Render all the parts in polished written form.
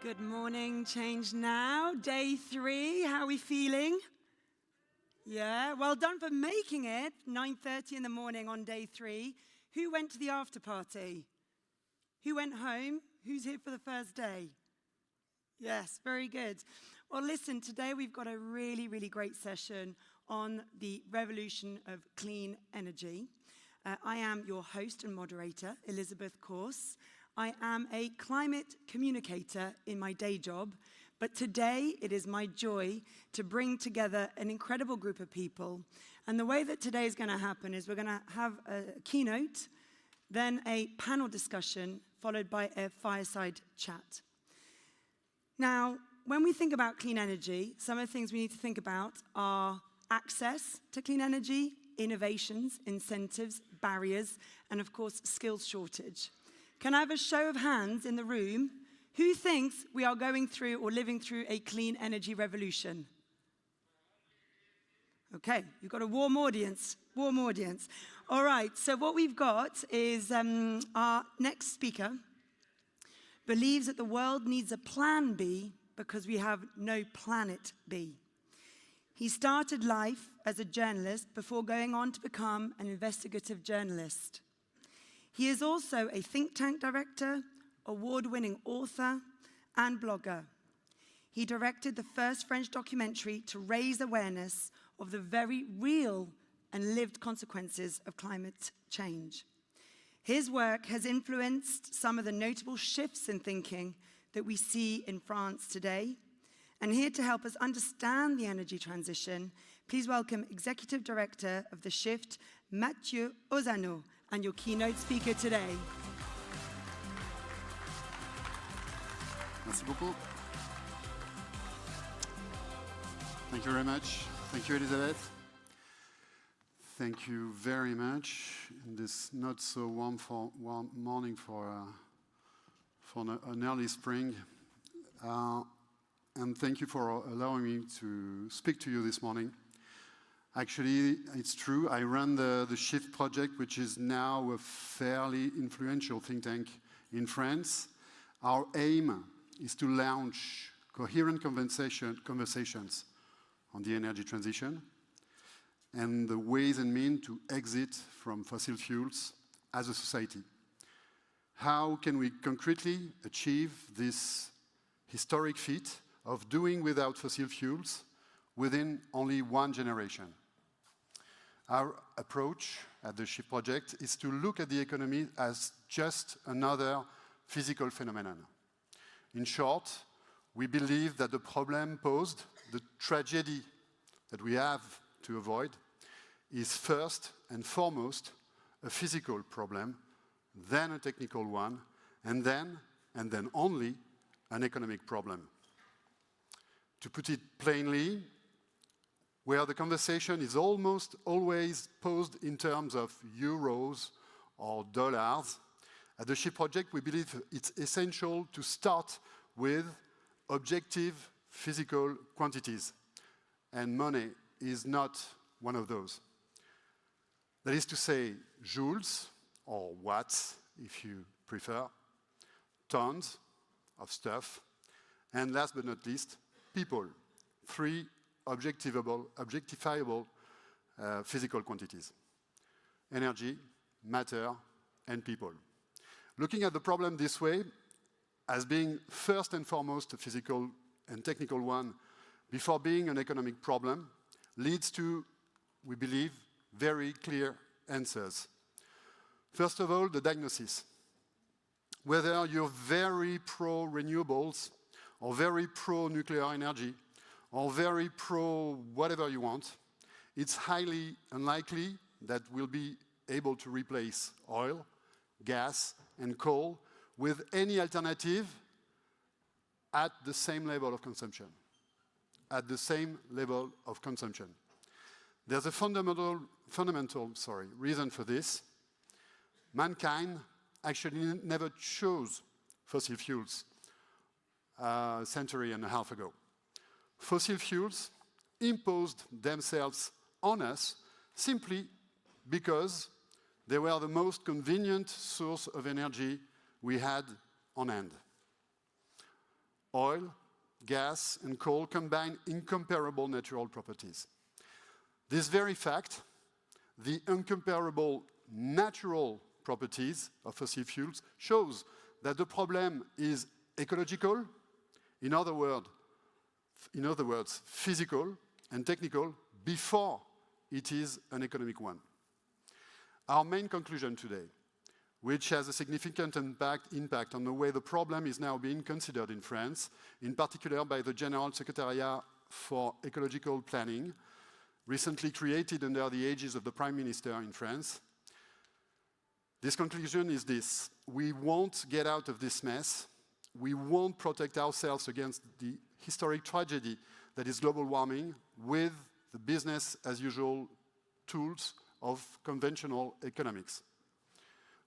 Good morning, Change Now. Day 3, how are we feeling? Yeah, well done for making it. 9:30 in the morning on day 3. Who went to the after party? Who went home? Who's here for the first day? Yes, very good. Well, listen, today we've got a really great session on the revolution of clean energy. I am your host and moderator, Elizabeth Corse. I am a climate communicator in my day job, but today it is my joy to bring together an incredible group of people. And the way that today is going to happen is we're going to have a keynote, then a panel discussion, followed by a fireside chat. Now, when we think about clean energy, some of the things we need to think about are access to clean energy, innovations, incentives, barriers, and of course, skills shortage. Can I have a show of hands in the room? Who thinks we are going through or living through a clean energy revolution? Okay, you've got a warm audience, warm audience. All right, so what we've got is our next speaker believes that the world needs a plan B because we have no planet B. He started life as a journalist before going on to become an investigative journalist. He is also a think tank director, award-winning author, and blogger. He directed the first French documentary to raise awareness of the very real and lived consequences of climate change. His work has influenced some of the notable shifts in thinking that we see in France today. And here to help us understand the energy transition, please welcome Executive Director of The Shift, Matthieu Auzanneau, and your keynote speaker today. Merci beaucoup. Thank you very much. Thank you, Elizabeth. Thank you very much in this not so warm morning for an early spring. And thank you for allowing me to speak to you this morning. Actually, it's true, I run the Shift project, which is now a fairly influential think tank in France. Our aim is to launch coherent conversations on the energy transition and the ways and means to exit from fossil fuels as a society. How can we concretely achieve this historic feat of doing without fossil fuels within only one generation? Our approach at the Shift project is to look at the economy as just another physical phenomenon. In short, we believe that the problem posed, the tragedy that we have to avoid, is first and foremost a physical problem, then a technical one, and then only an economic problem. To put it plainly, where the conversation is almost always posed in terms of euros or dollars, at the Shift project we believe it's essential to start with objective physical quantities. And money is not one of those. That is to say, joules, or watts, if you prefer, tons of stuff, and last but not least, people. 3 objectifiable physical quantities: energy, matter, and people. Looking at the problem this way, as being first and foremost a physical and technical one, before being an economic problem, leads to, we believe, very clear answers. First of all, the diagnosis. Whether you're very pro-renewables or very pro-nuclear energy, or very pro whatever you want, it's highly unlikely that we'll be able to replace oil, gas, and coal with any alternative at the same level of consumption. At the same level of consumption. There's a fundamental reason for this. Mankind actually never chose fossil fuels a century and a half ago. Fossil fuels imposed themselves on us simply because they were the most convenient source of energy we had on hand. Oil, gas, and coal combine incomparable natural properties. This very fact, the incomparable natural properties of fossil fuels, shows that the problem is ecological, in other words, physical and technical, before it is an economic one. Our main conclusion today, which has a significant impact on the way the problem is now being considered in France, in particular by the General Secretariat for Ecological Planning, recently created under the aegis of the Prime Minister in France. This conclusion is this: we won't get out of this mess, we won't protect ourselves against the historic tragedy that is global warming with the business as usual tools of conventional economics.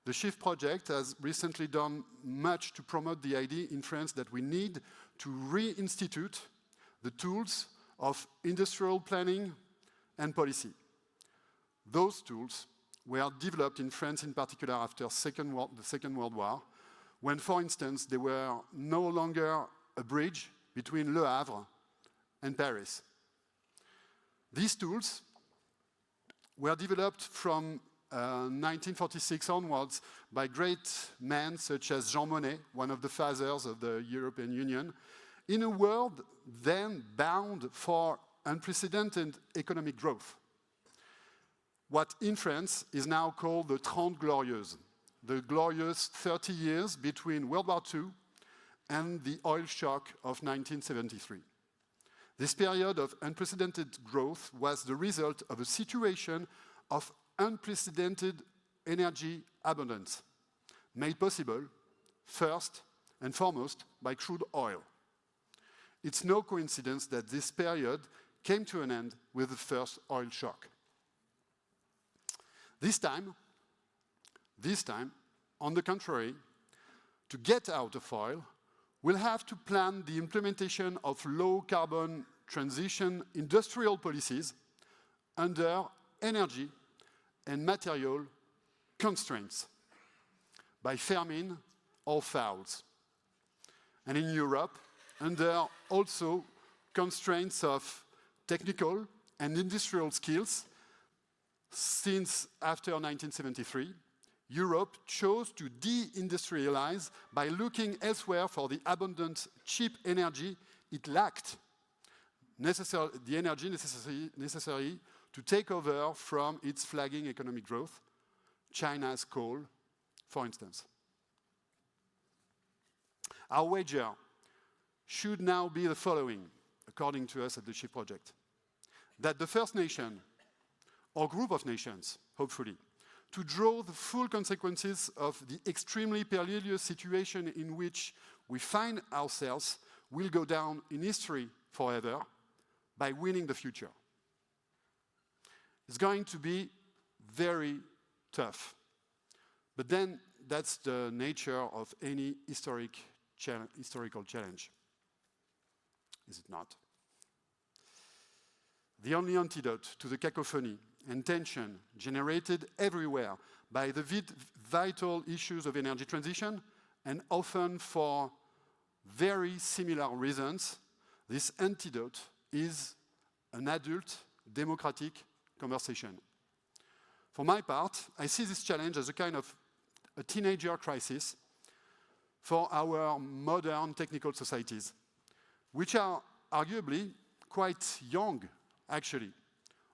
The SHIFT project has recently done much to promote the idea in France that we need to reinstitute the tools of industrial planning and policy. Those tools were developed in France in particular after the Second World War, when, for instance, there were no longer a bridge between Le Havre and Paris. These tools were developed from 1946 onwards by great men such as Jean Monnet, one of the fathers of the European Union, in a world then bound for unprecedented economic growth. What in France is now called the Trente Glorieuses, the glorious 30 years between World War II and the oil shock of 1973. This period of unprecedented growth was the result of a situation of unprecedented energy abundance, made possible, first and foremost, by crude oil. It's no coincidence that this period came to an end with the first oil shock. This time, on the contrary, to get out of oil, we'll have to plan the implementation of low-carbon transition industrial policies under energy and material constraints, by famine or fouls. And in Europe, under also constraints of technical and industrial skills. Since after 1973, Europe chose to deindustrialize by looking elsewhere for the abundant, cheap energy it lacked, the energy necessary to take over from its flagging economic growth, China's coal, for instance. Our wager should now be the following, according to us at the SHIFT project: that the first nation, or group of nations, hopefully, to draw the full consequences of the extremely perilous situation in which we find ourselves will go down in history forever by winning the future. It's going to be very tough. But then that's the nature of any historical challenge. Is it not? The only antidote to the cacophony and tension generated everywhere by the vital issues of energy transition, and often for very similar reasons, this antidote is an adult democratic conversation. For my part, I see this challenge as a kind of a teenager crisis for our modern technical societies, which are arguably quite young, actually.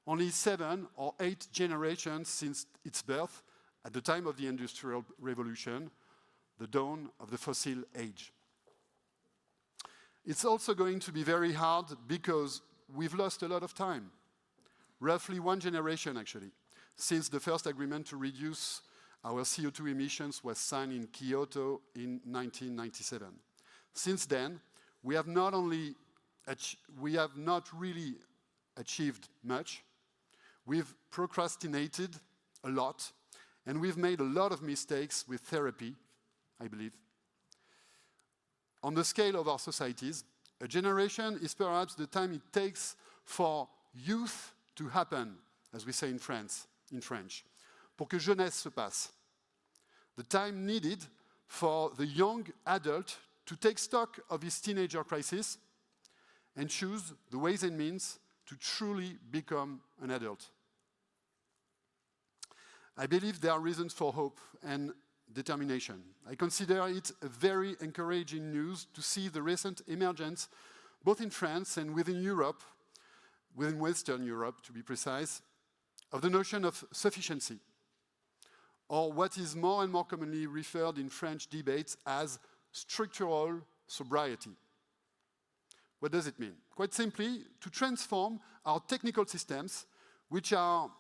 Only 7 or 8 generations since its birth, at the time of the Industrial Revolution, the dawn of the fossil age. It's also going to be very hard because we've lost a lot of time. Roughly 1 generation, actually, since the first agreement to reduce our CO2 emissions was signed in Kyoto in 1997. Since then, we have not really achieved much. We've procrastinated a lot, and we've made a lot of mistakes with therapy, I believe. On the scale of our societies, a generation is perhaps the time it takes for youth to happen, as we say in French, pour que jeunesse se passe. The time needed for the young adult to take stock of his teenager crisis and choose the ways and means to truly become an adult. I believe there are reasons for hope and determination. I consider it a very encouraging news to see the recent emergence, both in France and within Europe, within Western Europe to be precise, of the notion of sufficiency, or what is more and more commonly referred in French debates as structural sobriety. What does it mean? Quite simply, to transform our technical systems, which are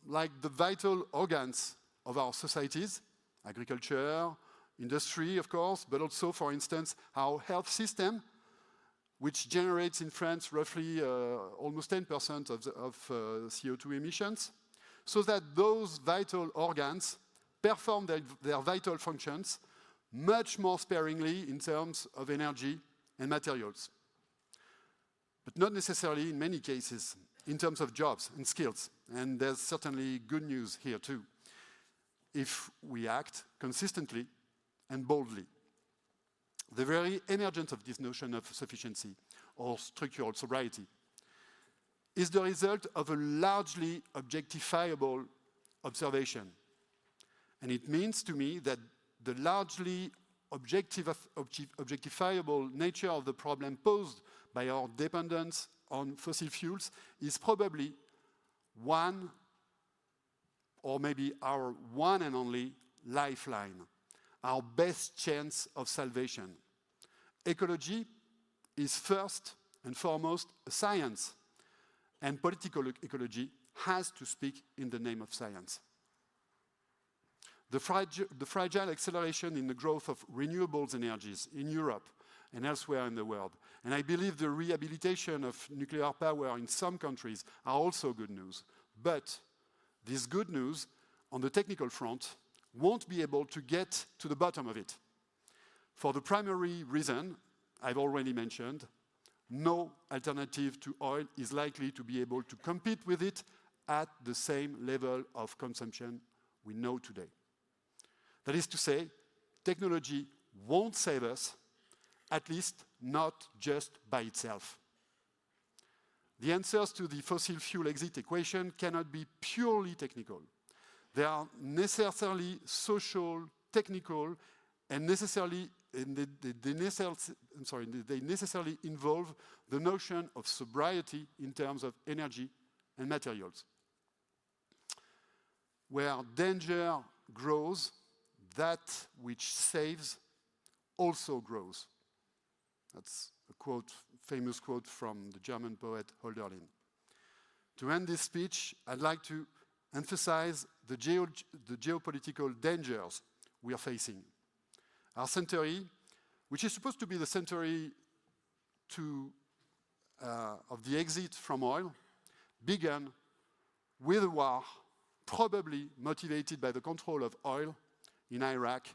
like the vital organs of our societies, agriculture, industry, of course, but also, for instance, our health system, which generates in France roughly almost 10% of CO2 emissions, so that those vital organs perform their vital functions much more sparingly in terms of energy and materials. But not necessarily, in many cases, in terms of jobs and skills. And there's certainly good news here too, if we act consistently and boldly. The very emergence of this notion of sufficiency or structural sobriety is the result of a largely objectifiable observation. And it means to me that the largely objectifiable nature of the problem posed by our dependence on fossil fuels is probably one, or maybe our one and only lifeline, our best chance of salvation. Ecology is first and foremost a science, and political ecology has to speak in the name of science. The fragile acceleration in the growth of renewables energies in Europe and elsewhere in the world, and I believe the rehabilitation of nuclear power in some countries are also good news. But this good news on the technical front won't be able to get to the bottom of it. For the primary reason I've already mentioned, no alternative to oil is likely to be able to compete with it at the same level of consumption we know today. That is to say, technology won't save us, at least not just by itself. The answers to the fossil fuel exit equation cannot be purely technical. They are necessarily social, technical, and they necessarily involve the notion of sobriety in terms of energy and materials. Where danger grows, that which saves also grows. That's a quote, famous quote from the German poet Hölderlin. To end this speech, I'd like to emphasize the geopolitical dangers we are facing. Our century, which is supposed to be the century of the exit from oil, began with a war probably motivated by the control of oil in Iraq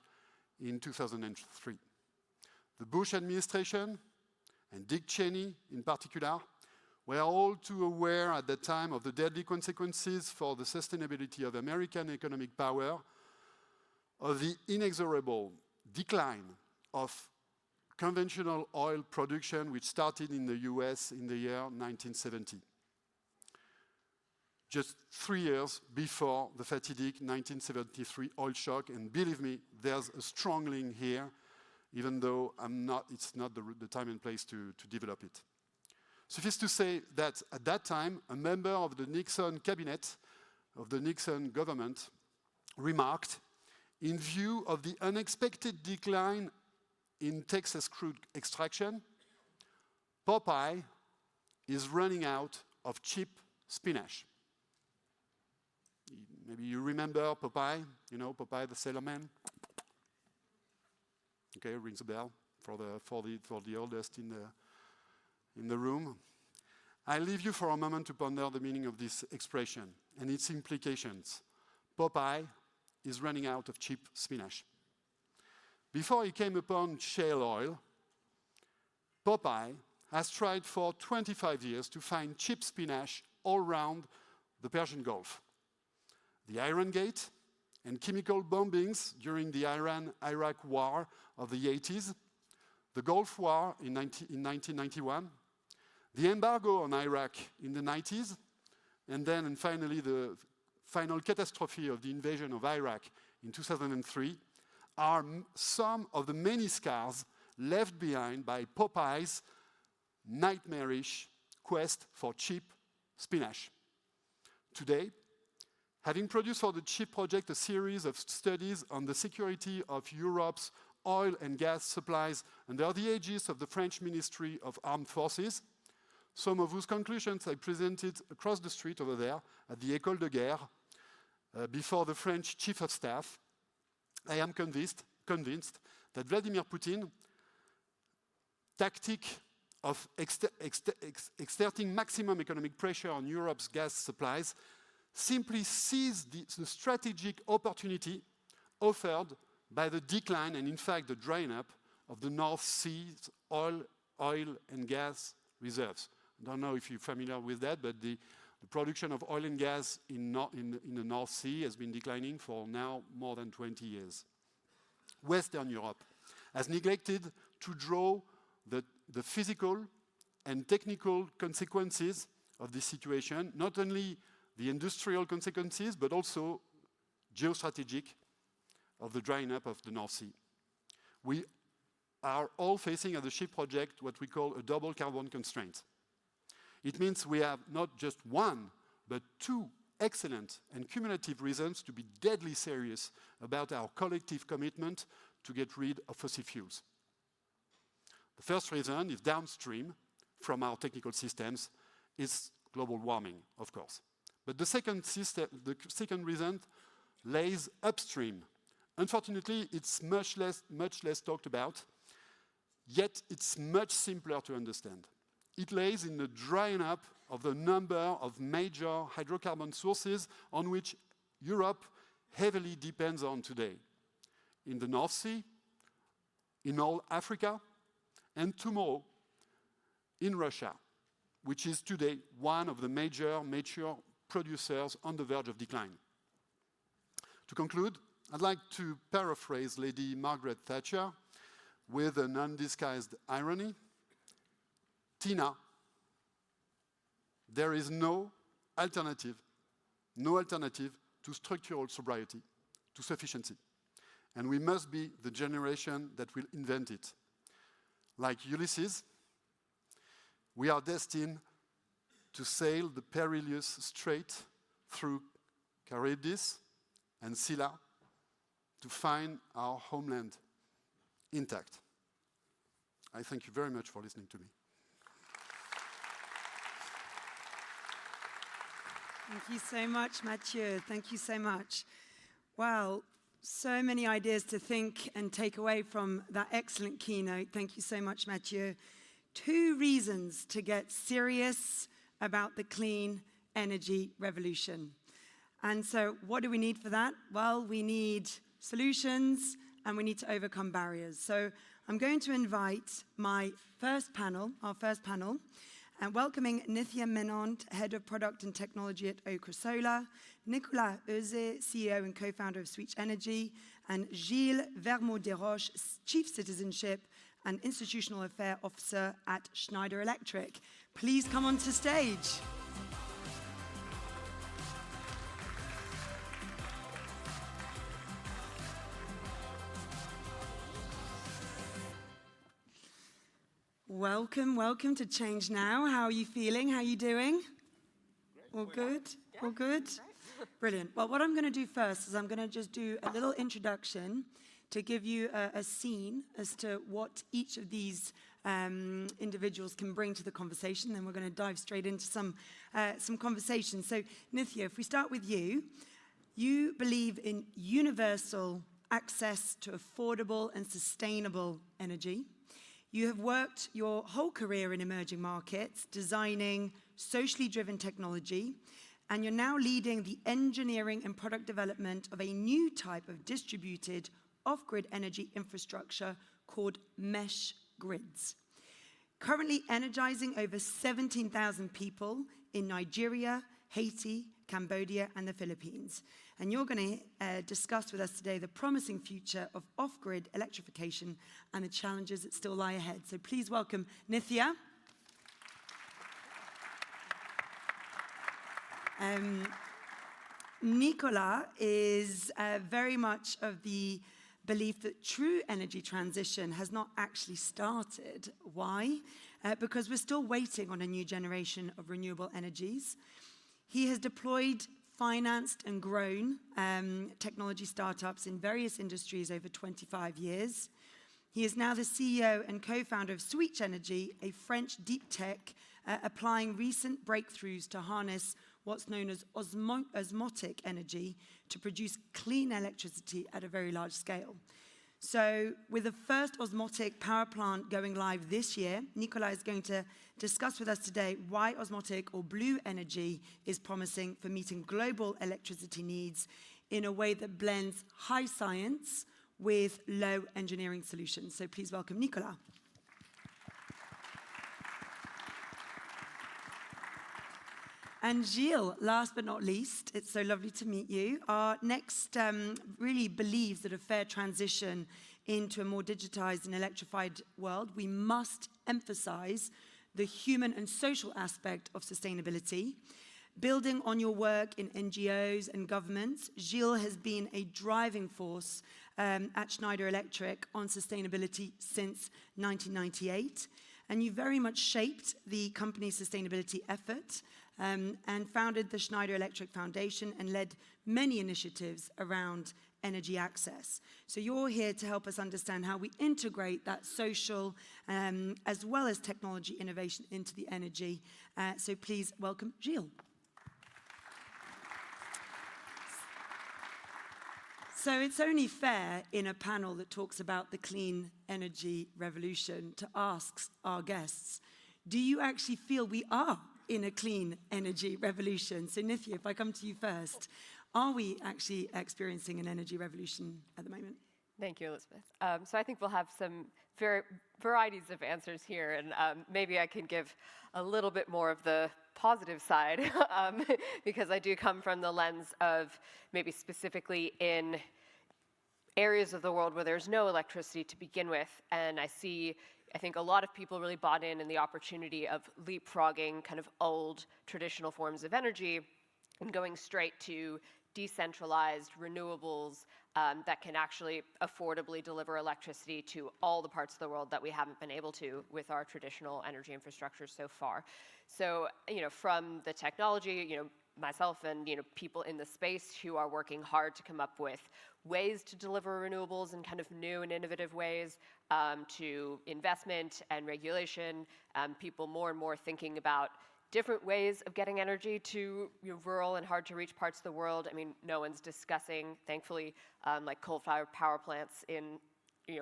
in 2003. The Bush administration, and Dick Cheney in particular, were all too aware at that time of the deadly consequences for the sustainability of American economic power, of the inexorable decline of conventional oil production which started in the US in the year 1970. Just 3 years before the fatidic 1973 oil shock, and believe me, there's a strong link here, even though it's not the time and place to develop it. Suffice to say that at that time, a member of the Nixon cabinet, of the Nixon government, remarked, in view of the unexpected decline in Texas crude extraction, Popeye is running out of cheap spinach. Maybe you remember Popeye, you know, Popeye the Sailor Man. Okay, rings a bell for the oldest in the room. I leave you for a moment to ponder the meaning of this expression and its implications. Popeye is running out of cheap spinach. Before he came upon shale oil, Popeye has tried for 25 years to find cheap spinach all around the Persian Gulf. The Iran Gate and chemical bombings during the Iran-Iraq war of the 80s, the Gulf War in 1991, the embargo on Iraq in the 90s, and finally the final catastrophe of the invasion of Iraq in 2003 are some of the many scars left behind by Popeye's nightmarish quest for cheap spinach. Today, having produced for the CHIP project a series of studies on the security of Europe's oil and gas supplies under the aegis of the French Ministry of Armed Forces, some of whose conclusions I presented across the street over there at the École de Guerre before the French Chief of Staff, I am convinced that Vladimir Putin's tactic of exerting maximum economic pressure on Europe's gas supplies simply seized the strategic opportunity offered by the decline and, in fact, the drying up of the North Sea's oil and gas reserves. I don't know if you're familiar with that, but the production of oil and gas in the North Sea has been declining for now more than 20 years. Western Europe has neglected to draw the physical and technical consequences of this situation, not only the industrial consequences, but also geostrategic of the drying up of the North Sea. We are all facing at the SHIP project what we call a double carbon constraint. It means we have not just one, but two excellent and cumulative reasons to be deadly serious about our collective commitment to get rid of fossil fuels. The first reason is downstream from our technical systems is global warming, of course. But the second reason lays upstream. Unfortunately, it's much less talked about, yet it's much simpler to understand. It lays in the drying up of the number of major hydrocarbon sources on which Europe heavily depends on today. In the North Sea, in all Africa, and tomorrow in Russia, which is today one of the major mature producers on the verge of decline. To conclude, I'd like to paraphrase Lady Margaret Thatcher with an undisguised irony. Tina, there is no alternative to structural sobriety, to sufficiency. And we must be the generation that will invent it. Like Ulysses, we are destined to sail the perilous strait through Charybdis and Scylla to find our homeland intact. I thank you very much for listening to me. Thank you so much, Matthieu. Thank you so much. Wow, so many ideas to think and take away from that excellent keynote. Thank you so much, Matthieu. 2 reasons to get serious about the clean energy revolution. And so what do we need for that? Well, we need solutions and we need to overcome barriers. So I'm going to invite our first panel, and welcoming Nithya Menon, Head of Product and Technology at Okra Solar, Nicolas, Heuzé, CEO and co-founder of Sweetch Energy, and Gilles Vermot-Desroches, Chief Citizenship and Institutional Affairs Officer at Schneider Electric. Please come onto stage. Welcome, welcome to Change Now. How are you feeling? How are you doing? Great. All good? Yeah. All good? Brilliant. Well, what I'm going to do first is I'm going to just do a little introduction to give you a scene as to what each of these individuals can bring to the conversation. Then we're going to dive straight into some conversation. So, Nithya, if we start with you, you believe in universal access to affordable and sustainable energy. You have worked your whole career in emerging markets, designing socially driven technology, and you're now leading the engineering and product development of a new type of distributed off-grid energy infrastructure called mesh grids. Currently energizing over 17,000 people in Nigeria, Haiti, Cambodia, and the Philippines. And you're going to discuss with us today the promising future of off-grid electrification and the challenges that still lie ahead. So please welcome Nithya. Nicolas is very much of the belief that true energy transition has not actually started. Why? Because we're still waiting on a new generation of renewable energies. He has deployed, financed, and grown technology startups in various industries over 25 years. He is now the CEO and co-founder of Sweetch Energy, a French deep tech applying recent breakthroughs to harness what's known as osmotic energy to produce clean electricity at a very large scale. So with the first osmotic power plant going live this year, Nicolas is going to discuss with us today why osmotic or blue energy is promising for meeting global electricity needs in a way that blends high science with low engineering solutions. So please welcome Nicolas. And Gilles, last but not least, it's so lovely to meet you. Our next really believes that a fair transition into a more digitized and electrified world, we must emphasize the human and social aspect of sustainability. Building on your work in NGOs and governments, Gilles has been a driving force at Schneider Electric on sustainability since 1998. And you very much shaped the company's sustainability effort and founded the Schneider Electric Foundation and led many initiatives around energy access. So you're here to help us understand how we integrate that social as well as technology innovation into the energy. So please welcome Gilles. So it's only fair in a panel that talks about the clean energy revolution to ask our guests, do you actually feel we are in a clean energy revolution? So Nithya, if I come to you first, are we actually experiencing an energy revolution at the moment? Thank you, Elizabeth. So I think we'll have some varieties of answers here, and maybe I can give a little bit more of the positive side, because I do come from the lens of maybe specifically in areas of the world where there's no electricity to begin with, and I think a lot of people really bought in the opportunity of leapfrogging kind of old traditional forms of energy and going straight to decentralized renewables that can actually affordably deliver electricity to all the parts of the world that we haven't been able to with our traditional energy infrastructure so far. So, from the technology, myself and people in the space who are working hard to come up with ways to deliver renewables in kind of new and innovative ways, to investment and regulation, people more and more thinking about different ways of getting energy to rural and hard to reach parts of the world. I mean, no one's discussing, thankfully, like coal-fired power plants in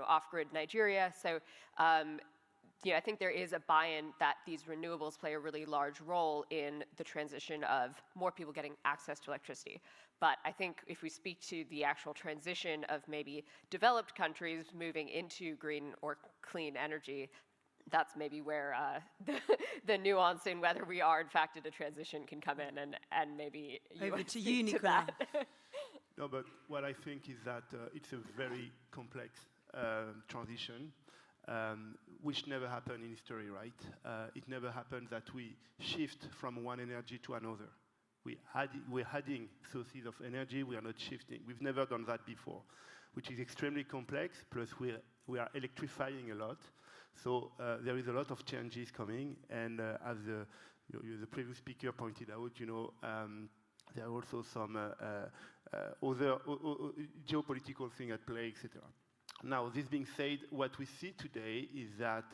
off-grid Nigeria. So I think there is a buy-in that these renewables play a really large role in the transition of more people getting access to electricity. But I think if we speak to the actual transition of maybe developed countries moving into green or clean energy, that's maybe where the nuance in whether we are in fact in a transition can come in, and maybe you over to you, Nicolas. No, but what I think is that it's a very complex transition, which never happened in history, right? It never happened that we shift from one energy to another. We're adding sources of energy, we are not shifting. We've never done that before, which is extremely complex, plus we are electrifying a lot. So there is a lot of changes coming, and as the previous speaker pointed out, there are also some other geopolitical things at play, etc. Now, this being said, what we see today is that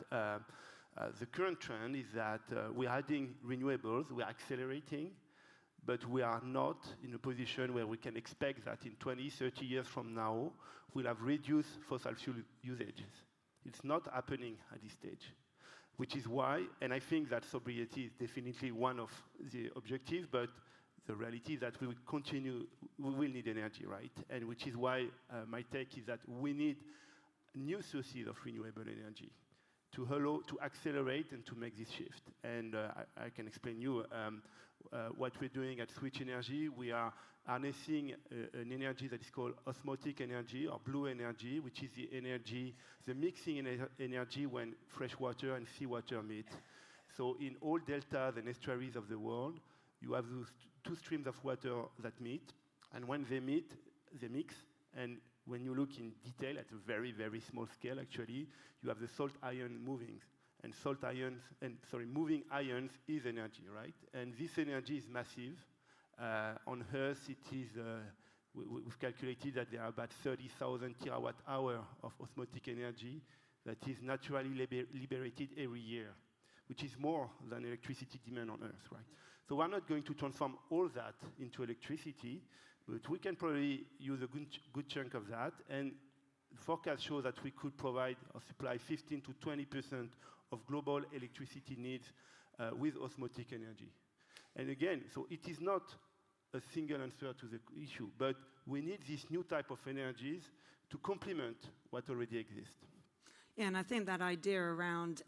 the current trend is that we're adding renewables, we're accelerating, but we are not in a position where we can expect that in 20, 30 years from now, we'll have reduced fossil fuel usages. It's not happening at this stage, which is why, and I think that sobriety is definitely one of the objectives, but the reality is that we will need energy, right? And which is why my take is that we need new sources of renewable energy to accelerate and to make this shift. And I can explain you what we're doing at Sweetch Energy, we are harnessing an energy that is called osmotic energy or blue energy, which is the energy, the mixing energy when fresh water and seawater meet. So in all deltas and estuaries of the world, you have those two streams of water that meet, and when they meet, they mix, and when you look in detail at a very, very small scale, actually, you have the salt ion moving. And moving ions is energy, right? And this energy is massive. On Earth, it is, we've calculated that there are about 30,000 terawatt-hour of osmotic energy that is naturally liberated every year, which is more than electricity demand on Earth, right? So we're not going to transform all that into electricity, but we can probably use a good chunk of that. And the forecast shows that we could provide or supply 15 to 20% of global electricity needs with osmotic energy. And again, so it is not a single answer to the issue, but we need this new type of energies to complement what already exists. Yeah, and I think that idea around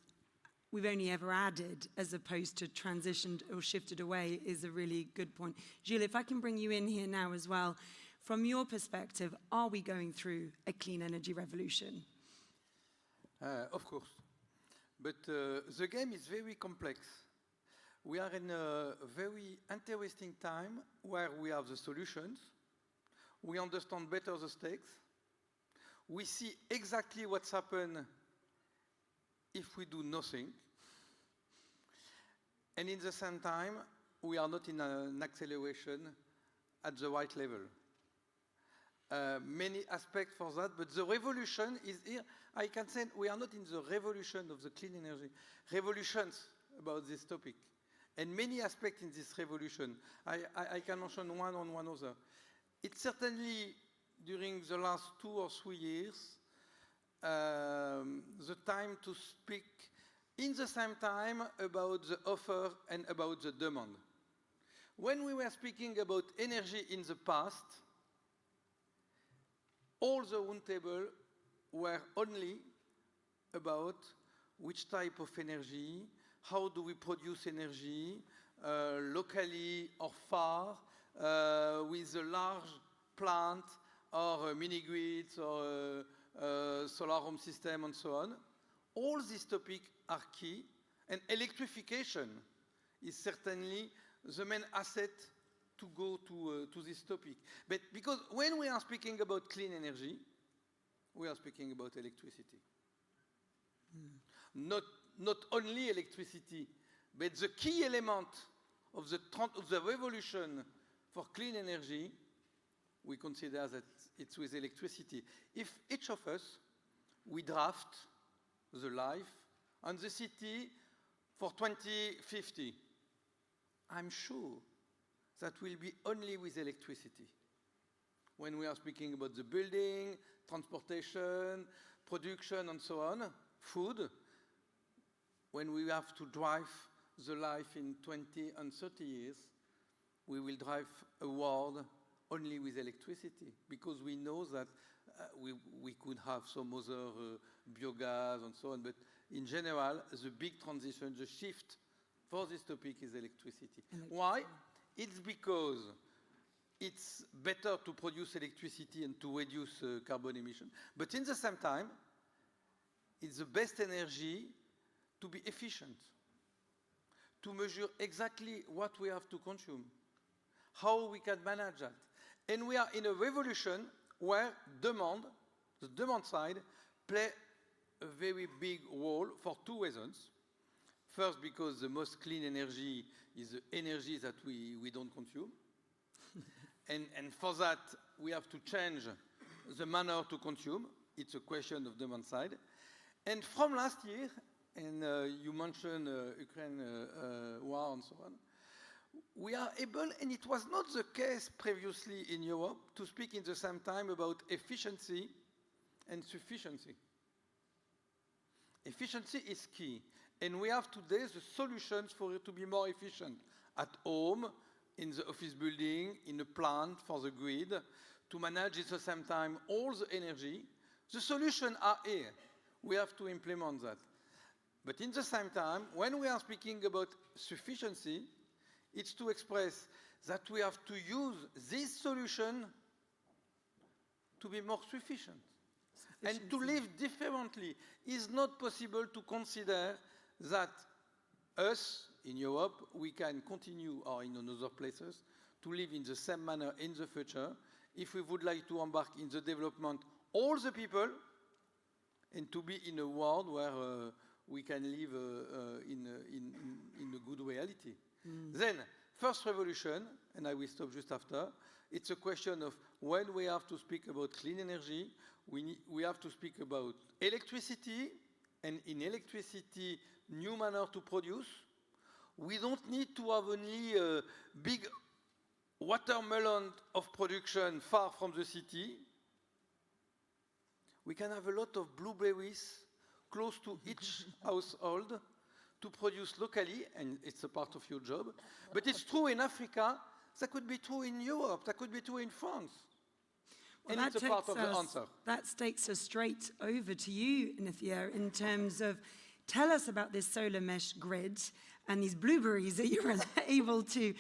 we've only ever added as opposed to transitioned or shifted away is a really good point. Gilles, if I can bring you in here now as well, from your perspective, are we going through a clean energy revolution? Of course. But the game is very complex. We are in a very interesting time where we have the solutions. We understand better the stakes. We see exactly what's happened if we do nothing. And in the same time, we are not in an acceleration at the right level. Many aspects for that, but the revolution is here. I can say we are not in the revolution of the clean energy. Revolutions about this topic. And many aspects in this revolution. I can mention one on one other. It's certainly, during the last 2 or 3 years, the time to speak in the same time about the offer and about the demand. When we were speaking about energy in the past, all the roundtable were only about which type of energy, how do we produce energy, locally or far, with a large plant or mini-grids or solar home system and so on. All these topics are key, and electrification is certainly the main asset to go to this topic. But because when we are speaking about clean energy, we are speaking about electricity. Not only electricity, but the key element of the revolution for clean energy, we consider that it's with electricity. If each of us, we draft the life and the city for 2050, I'm sure that will be only with electricity. When we are speaking about the building, transportation, production, and so on, food, when we have to drive the life in 20 and 30 years, we will drive a world only with electricity, because we know that we could have some other biogas and so on, but in general, the big transition, the shift for this topic is electricity. Why? It's because it's better to produce electricity and to reduce carbon emission. But in the same time, it's the best energy to be efficient, to measure exactly what we have to consume, how we can manage that. And we are in a revolution where demand, the demand side, play a very big role for 2 reasons. First, because the most clean energy is the energy that we don't consume. and for that, we have to change the manner to consume. It's a question of demand side. And from last year, and you mentioned Ukraine war and so on, we are able, and it was not the case previously in Europe, to speak in the same time about efficiency and sufficiency. Efficiency is key. And we have today the solutions for it to be more efficient at home, in the office building, in a plant for the grid, to manage at the same time all the energy. The solutions are here. We have to implement that. But in the same time, when we are speaking about sufficiency, It's to express that we have to use this solution to be more sufficient. And to live differently. It's not possible to consider that us, in Europe, we can continue, or in other places, to live in the same manner in the future if we would like to embark in the development all the people and to be in a world where we can live in a good reality. Then, first revolution, and I will stop just after, it's a question of when we have to speak about clean energy, we have to speak about electricity, and in electricity, new manner to produce. We don't need to have only a big watermelon of production far from the city. We can have a lot of blueberries close to each household to produce locally, and it's a part of your job. But it's true in Africa, that could be true in Europe, that could be true in France. Well, and it's a part of the answer. That takes us straight over to you, Nithya, in terms of, tell us about this solar mesh grid and these blueberries that you were able to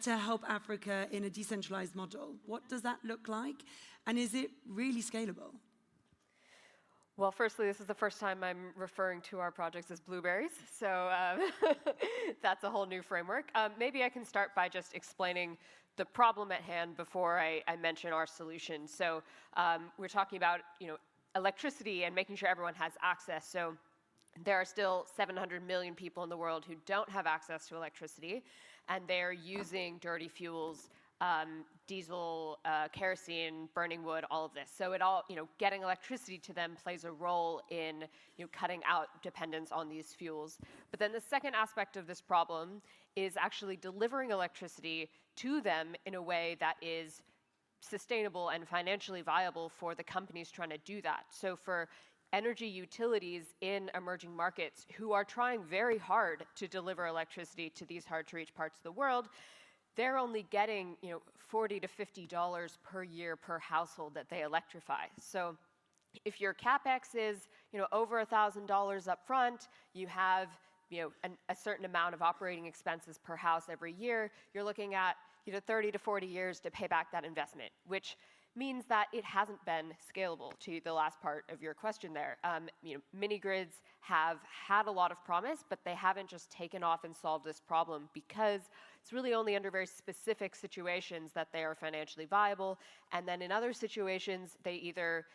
help Africa in a decentralized model. What does that look like? And is it really scalable? Well, firstly, this is the first time I'm referring to our projects as blueberries, so that's a whole new framework. Maybe I can start by just explaining the problem at hand before I mention our solution. So we're talking about electricity and making sure everyone has access. So there are still 700 million people in the world who don't have access to electricity, and they're using dirty fuels, diesel, kerosene, burning wood, all of this. So it all, getting electricity to them plays a role in cutting out dependence on these fuels. But then the second aspect of this problem is actually delivering electricity to them in a way that is sustainable and financially viable for the companies trying to do that. So for energy utilities in emerging markets who are trying very hard to deliver electricity to these hard-to-reach parts of the world, they're only getting $40 to $50 per year per household that they electrify. So if your capex is over $1,000 up front, you have a certain amount of operating expenses per house every year, you're looking at 30 to 40 years to pay back that investment, which means that it hasn't been scalable, to the last part of your question there. Mini grids have had a lot of promise, but they haven't just taken off and solved this problem because it's really only under very specific situations that they are financially viable. And then in other situations, they either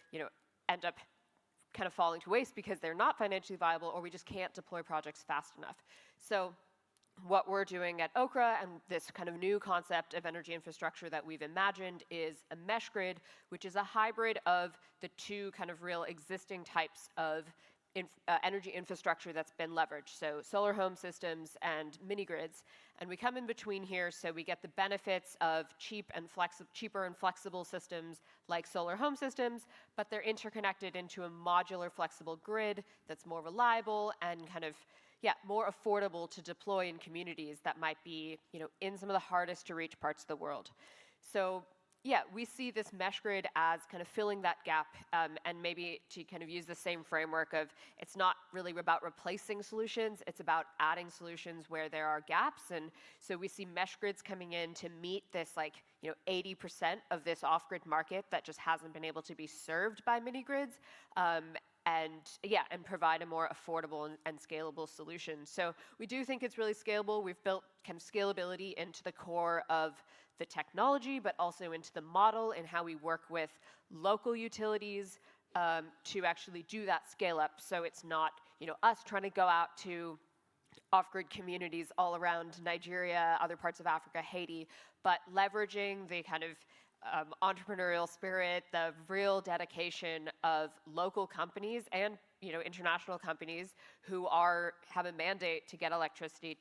end up kind of falling to waste because they're not financially viable, or we just can't deploy projects fast enough. So what we're doing at Okra, and this kind of new concept of energy infrastructure that we've imagined, is a mesh grid, which is a hybrid of the two kind of real existing types of energy infrastructure that's been leveraged, so solar home systems and mini grids. And we come in between here, so we get the benefits of cheaper and flexible systems like solar home systems, but they're interconnected into a modular, flexible grid that's more reliable and kind of more affordable to deploy in communities that might be, in some of the hardest to reach parts of the world. So we see this mesh grid as kind of filling that gap, and maybe to kind of use the same framework of, it's not really about replacing solutions, it's about adding solutions where there are gaps. And so we see mesh grids coming in to meet this 80% of this off-grid market that just hasn't been able to be served by mini grids. And provide a more affordable and scalable solution. So we do think it's really scalable. We've built kind of scalability into the core of the technology, but also into the model and how we work with local utilities to actually do that scale up. So it's not us trying to go out to off-grid communities all around Nigeria, other parts of Africa, Haiti, but leveraging the kind of entrepreneurial spirit, the real dedication of local companies and international companies who have a mandate to get electricity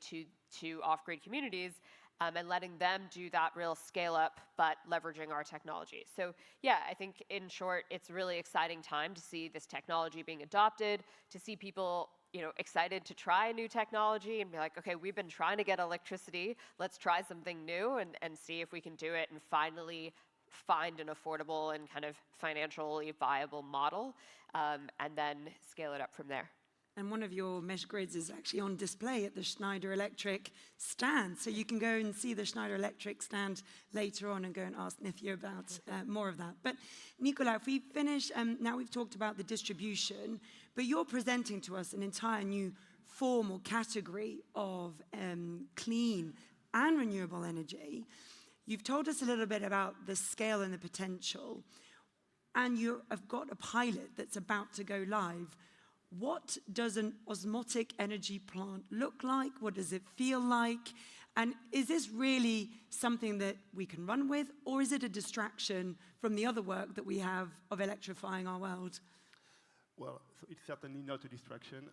to off-grid communities, and letting them do that real scale up, but leveraging our technology. So I think in short, it's a really exciting time to see this technology being adopted, to see people excited to try a new technology and be like, okay, we've been trying to get electricity, let's try something new and see if we can do it and finally find an affordable and kind of financially viable model, and then scale it up from there. And one of your mesh grids is actually on display at the Schneider Electric stand. So you can go and see the Schneider Electric stand later on and go and ask Nithya about more of that. But Nicolas, if we finish, now we've talked about the distribution, but you're presenting to us an entire new form or category of clean and renewable energy. You've told us a little bit about the scale and the potential, and you have got a pilot that's about to go live. What does an osmotic energy plant look like? What does it feel like? And is this really something that we can run with, or is it a distraction from the other work that we have of electrifying our world? Well, so it's certainly not a distraction.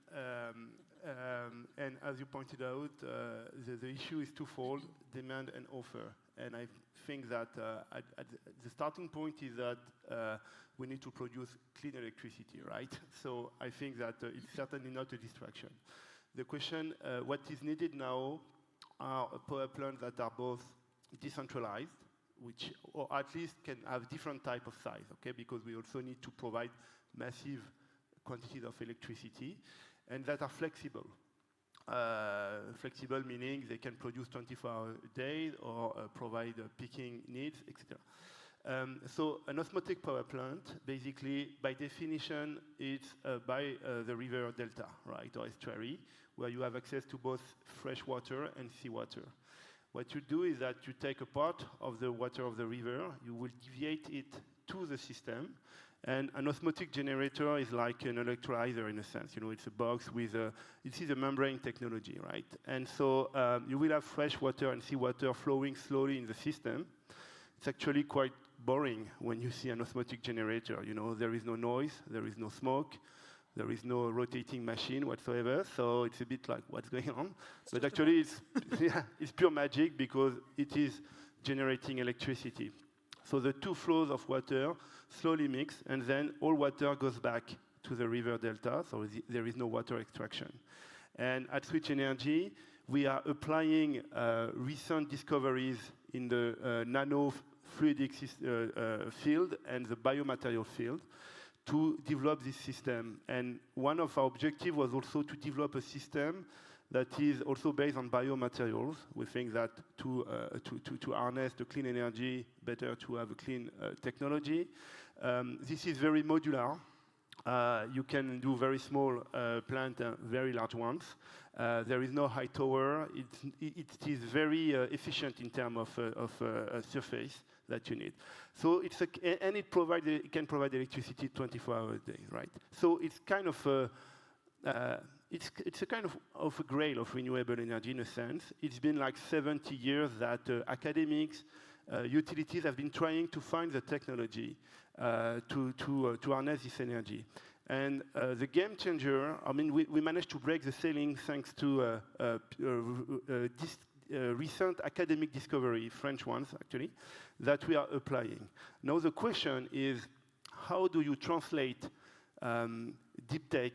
And as you pointed out, the issue is twofold, demand and offer. And I think that the starting point is that we need to produce clean electricity, right? So I think that it's certainly not a distraction. The question, what is needed now are power plants that are both decentralized, which, or at least can have different type of size, okay? Because we also need to provide massive quantities of electricity, and that are flexible. Flexible meaning they can produce 24 hours a day or provide peaking needs, etc. So an osmotic power plant, basically, by definition, it's by the river delta, right, or estuary, where you have access to both fresh water and seawater. What you do is that you take a part of the water of the river, you will deviate it to the system, and an osmotic generator is like an electrolyzer in a sense. You know, it's a box with a, this is a membrane technology, right? And so you will have fresh water and seawater flowing slowly in the system. It's actually quite boring when you see an osmotic generator. You know, there is no noise, there is no smoke, there is no rotating machine whatsoever. So it's a bit like, what's going on? But actually, it's, yeah, it's pure magic because it is generating electricity. So the two flows of water slowly mix, and then all water goes back to the river delta, so there is no water extraction. And at Sweetch Energy, we are applying recent discoveries in the nano fluidic field and the biomaterial field to develop this system. And one of our objectives was also to develop a system that is also based on biomaterials. We think that to harness the clean energy, better to have a clean technology. This is very modular. You can do very small plant and very large ones. There is no high tower. It is very efficient in terms of surface that you need. So it's and it can provide electricity 24 hours a day, right? So it's kind of it's a kind of a grail of renewable energy in a sense. It's been like 70 years that academics, utilities have been trying to find the technology to harness this energy. And the game changer, I mean, we managed to break the ceiling thanks to recent academic discovery, French ones actually, that we are applying. Now the question is, how do you translate deep tech,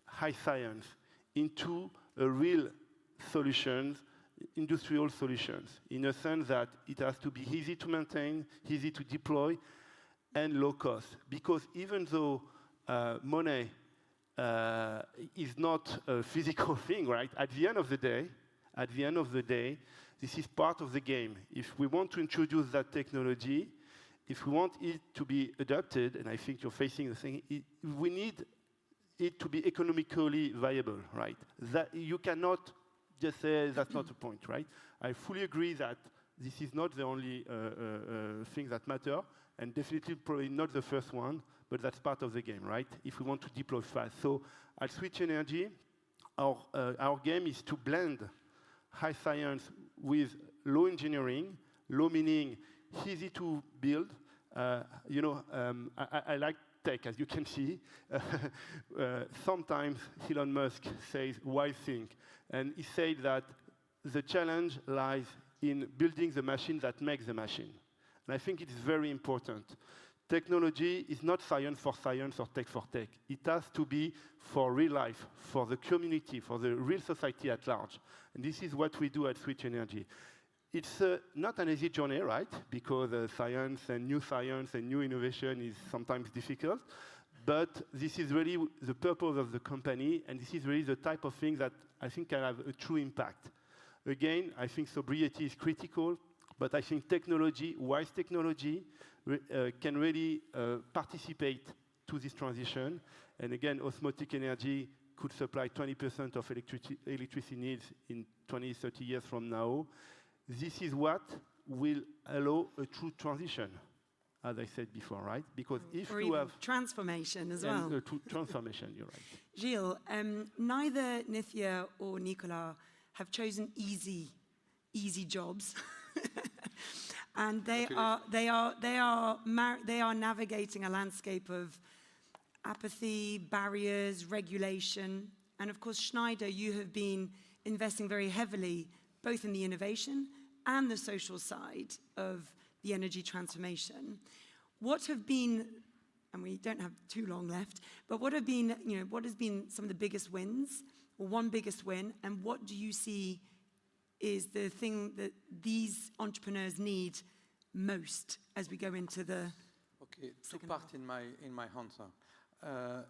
high science, into a real solutions, industrial solutions, in a sense that it has to be easy to maintain, easy to deploy, and low cost. Because even though money is not a physical thing, right? At the end of the day, this is part of the game. If we want to introduce that technology, if we want it to be adopted, and I think you're facing the thing, we need it to be economically viable, right? That you cannot just say that's not the point, right? I fully agree that this is not the only thing that matter, and definitely probably not the first one, but that's part of the game, right? If we want to deploy fast. So at Sweetch Energy, our game is to blend high science with low engineering, low meaning easy to build. You know, I like tech, as you can see. Sometimes Elon Musk says, why think? And he said that the challenge lies in building the machine that makes the machine. And I think it's very important. Technology is not science for science or tech for tech. It has to be for real life, for the community, for the real society at large. And this is what we do at Sweetch Energy. It's not an easy journey, right? Because science and new innovation is sometimes difficult. But this is really the purpose of the company, and this is really the type of thing that I think can have a true impact. Again, I think sobriety is critical, but I think technology, wise technology, can really participate to this transition. And again, osmotic energy could supply 20% of electricity needs in 20, 30 years from now. This is what will allow a true transition, as I said before, right? Because if or you even have transformation as well. true transformation, you're right. Gilles, neither Nithya or Nicolas have chosen easy jobs. And they are navigating a landscape of apathy, barriers, regulation. And of course, Schneider, you have been investing very heavily both in the innovation and the social side of the energy transformation. What have been, and we don't have too long left, but what have been, what has been some of the biggest wins, or one biggest win, and what do you see is the thing that these entrepreneurs need most as we go into the two parts in my answer.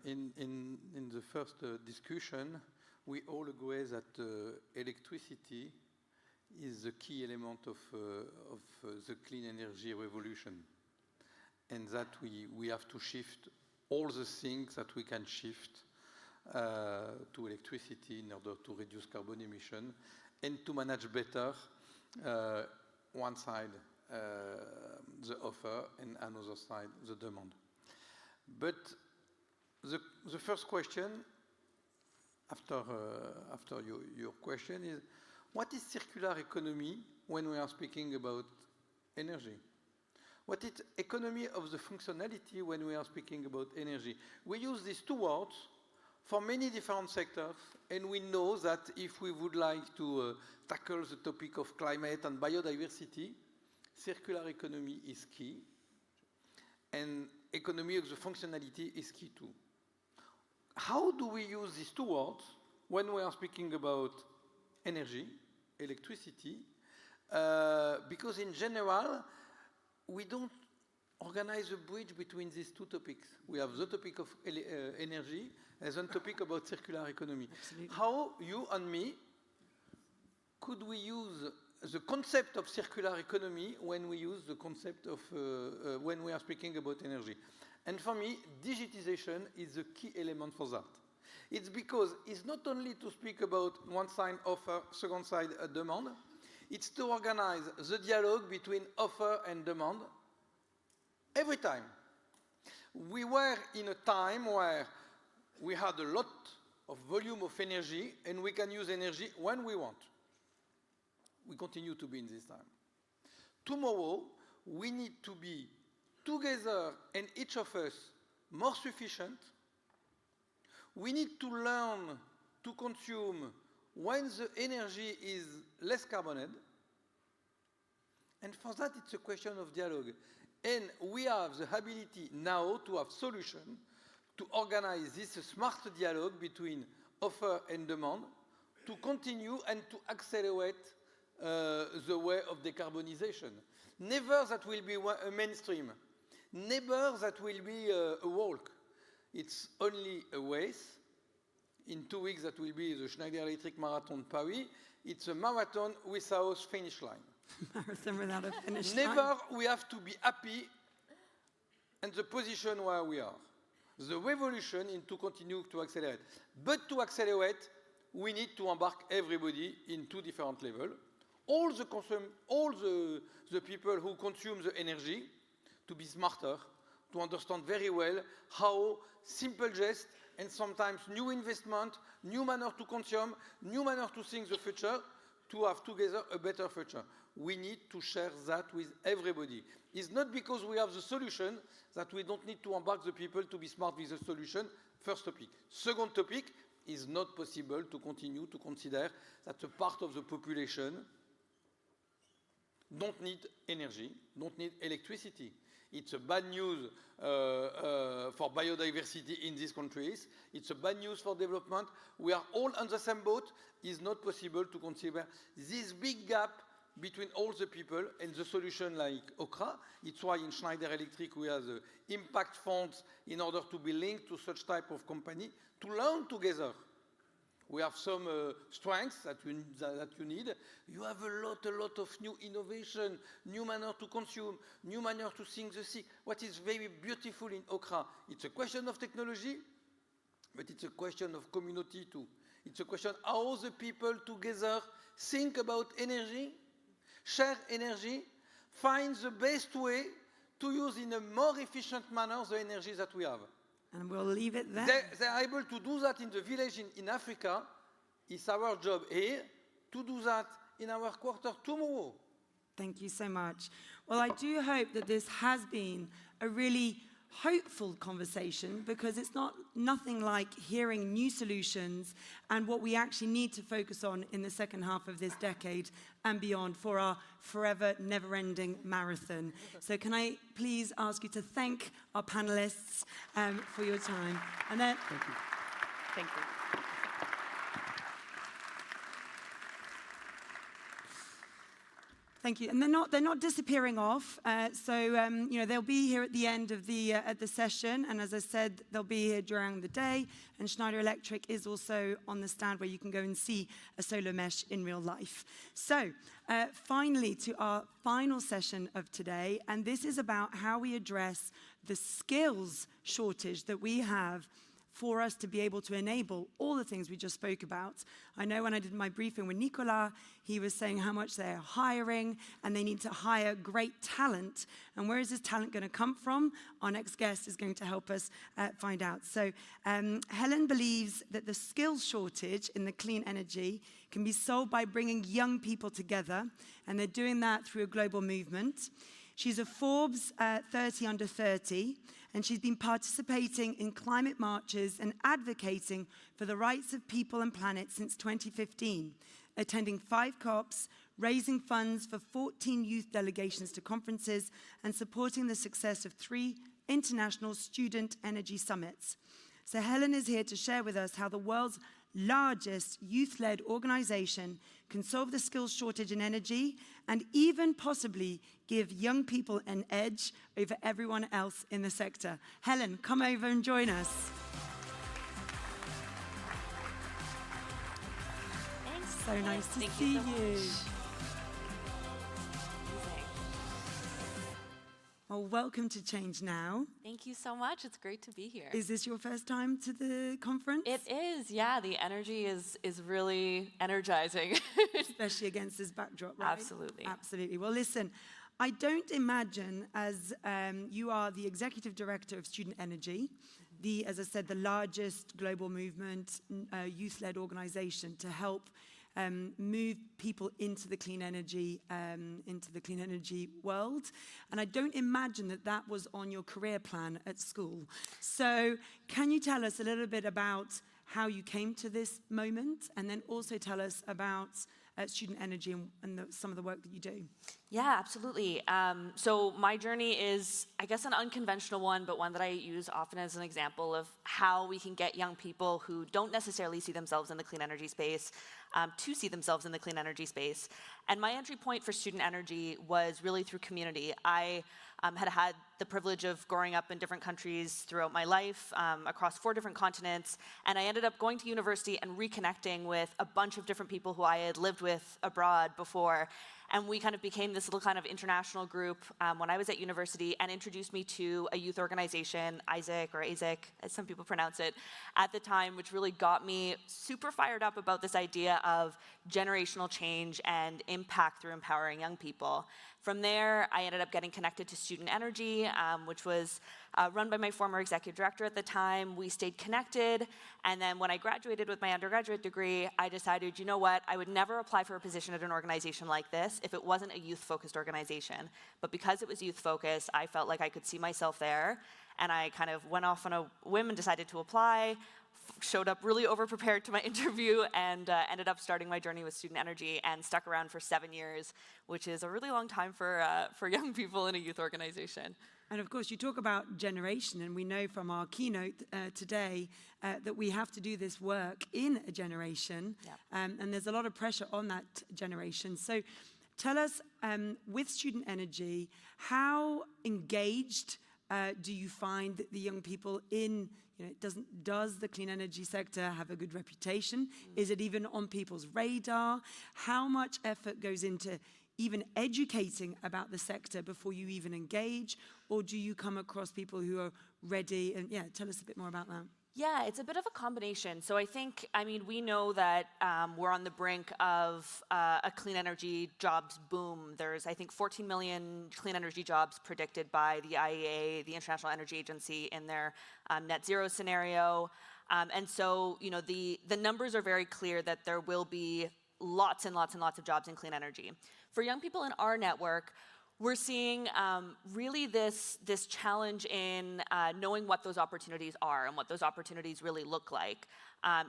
In the first discussion, we all agree that electricity is the key element of the clean energy revolution, and that we have to shift all the things that we can shift to electricity in order to reduce carbon emission and to manage better one side the offer and another side the demand. But the first question after your question is, what is circular economy when we are speaking about energy? What is economy of the functionality when we are speaking about energy? We use these two words for many different sectors, and we know that if we would like to tackle the topic of climate and biodiversity, circular economy is key, and economy of the functionality is key too. How do we use these two words when we are speaking about energy, electricity? Because in general, we don't organize a bridge between these two topics. We have the topic of energy and the topic about circular economy. Absolutely. How you and me could we use the concept of circular economy when we use the concept of when we are speaking about energy? And for me, digitization is the key element for that. It's because it's not only to speak about one side offer, second side demand, it's to organize the dialogue between offer and demand every time. We were in a time where we had a lot of volume of energy and we can use energy when we want. We continue to be in this time. Tomorrow, we need to be together and each of us more sufficient. We need to learn to consume when the energy is less carboned. And for that, it's a question of dialogue. And we have the ability now to have solutions to organize this smart dialogue between offer and demand to continue and to accelerate the way of decarbonization. Never that will be a mainstream. Never that will be a walk. It's only a race. In 2 weeks, that will be the Schneider Electric Marathon Paris. It's a marathon without finish line. Marathon without a finish line. Never we have to be happy in the position where we are. The revolution is to continue to accelerate. But to accelerate, we need to embark everybody in 2 different levels. All the people who consume the energy to be smarter, to understand very well how simple gest and sometimes new investment, new manner to consume, new manner to think the future, to have together a better future. We need to share that with everybody. It's not because we have the solution that we don't need to embark the people to be smart with the solution. First topic. Second topic, is not possible to continue to consider that a part of the population don't need energy, don't need electricity. It's a bad news for biodiversity in these countries. It's a bad news for development. We are all on the same boat. It's not possible to consider this big gap between all the people and the solution like Okra. It's why in Schneider Electric we have the impact funds in order to be linked to such type of company to learn together. We have some strengths that you need. You have a lot of new innovation, new manner to consume, new manner to think the sea. What is very beautiful in Okra, it's a question of technology, but it's a question of community too. It's a question how the people together think about energy, share energy, find the best way to use in a more efficient manner the energy that we have. And we'll leave it there. They are able to do that in the village in Africa. It's our job here to do that in our quarter tomorrow. Thank you so much. Well, I do hope that this has been a really hopeful conversation, because it's nothing like hearing new solutions and what we actually need to focus on in the second half of this decade and beyond for our forever never-ending marathon. So can I please ask you to thank our panelists for your time. And then Thank you. Thank you. Thank you. And they're not disappearing off. You know, they'll be here at the end of the session. And as I said, they'll be here during the day. And Schneider Electric is also on the stand where you can go and see a solar mesh in real life. So finally, to our final session of today. And this is about how we address the skills shortage that we have for us to be able to enable all the things we just spoke about. I know when I did my briefing with Nicolas, he was saying how much they're hiring, and they need to hire great talent. And where is this talent going to come from? Our next guest is going to help us find out. So Helen believes that the skills shortage in the clean energy can be solved by bringing young people together, and they're doing that through a global movement. She's a Forbes 30 under 30, and she's been participating in climate marches and advocating for the rights of people and planet since 2015, attending 5 COPs, raising funds for 14 youth delegations to conferences, and supporting the success of 3 international student energy summits. So Helen is here to share with us how the world's largest youth-led organization can solve the skills shortage in energy and even possibly give young people an edge over everyone else in the sector. Helen, come over and join us. Thanks. So nice to Thank see you. So you. much. Well, welcome to ChangeNOW. Thank you so much. It's great to be here. Is this your first time to the conference? It is, yeah. The energy is really energizing. Especially against this backdrop, right? Absolutely. Absolutely. Well, listen, I don't imagine, as you are the executive director of Student Energy, as I said, the largest global movement, youth-led organization to help move people into the clean energy world. And I don't imagine that that was on your career plan at school. So can you tell us a little bit about how you came to this moment, and then also tell us about Student Energy and some of the work that you do? Yeah, absolutely. So my journey is, I guess, an unconventional one, but one that I use often as an example of how we can get young people who don't necessarily see themselves in the clean energy space to see themselves in the clean energy space. And my entry point for Student Energy was really through community. I had the privilege of growing up in different countries throughout my life, across 4 different continents, and I ended up going to university and reconnecting with a bunch of different people who I had lived with abroad before. And we kind of became this little kind of international group when I was at university, and introduced me to a youth organization, Isaac, or Azek, as some people pronounce it, at the time, which really got me super fired up about this idea of generational change and impact through empowering young people. From there, I ended up getting connected to Student Energy, which was run by my former executive director at the time. We stayed connected, and then when I graduated with my undergraduate degree, I decided, you know what, I would never apply for a position at an organization like this if it wasn't a youth-focused organization. But because it was youth-focused, I felt like I could see myself there, and I kind of went off on a whim and decided to apply, showed up really overprepared to my interview, and ended up starting my journey with Student Energy, and stuck around for 7 years, which is a really long time for young people in a youth organization. And of course, you talk about generation, and we know from our keynote today that we have to do this work in a generation, Yep. and there's a lot of pressure on that generation. So Tell us, with student energy, how engaged do you find the young people in, does the clean energy sector have a good reputation? Is it even on people's radar? How much effort goes into even educating about the sector before you even engage? Or do you come across people who are ready? And yeah, tell us a bit more about that. Yeah, it's a bit of a combination. So I think, we know that we're on the brink of a clean energy jobs boom. There's, I think, 14 million clean energy jobs predicted by the IEA, the International Energy Agency, in their net zero scenario. And so, the numbers are very clear that there will be lots and lots and lots of jobs in clean energy. For young people in our network, we're seeing really this challenge in knowing what those opportunities are and what those opportunities really look like.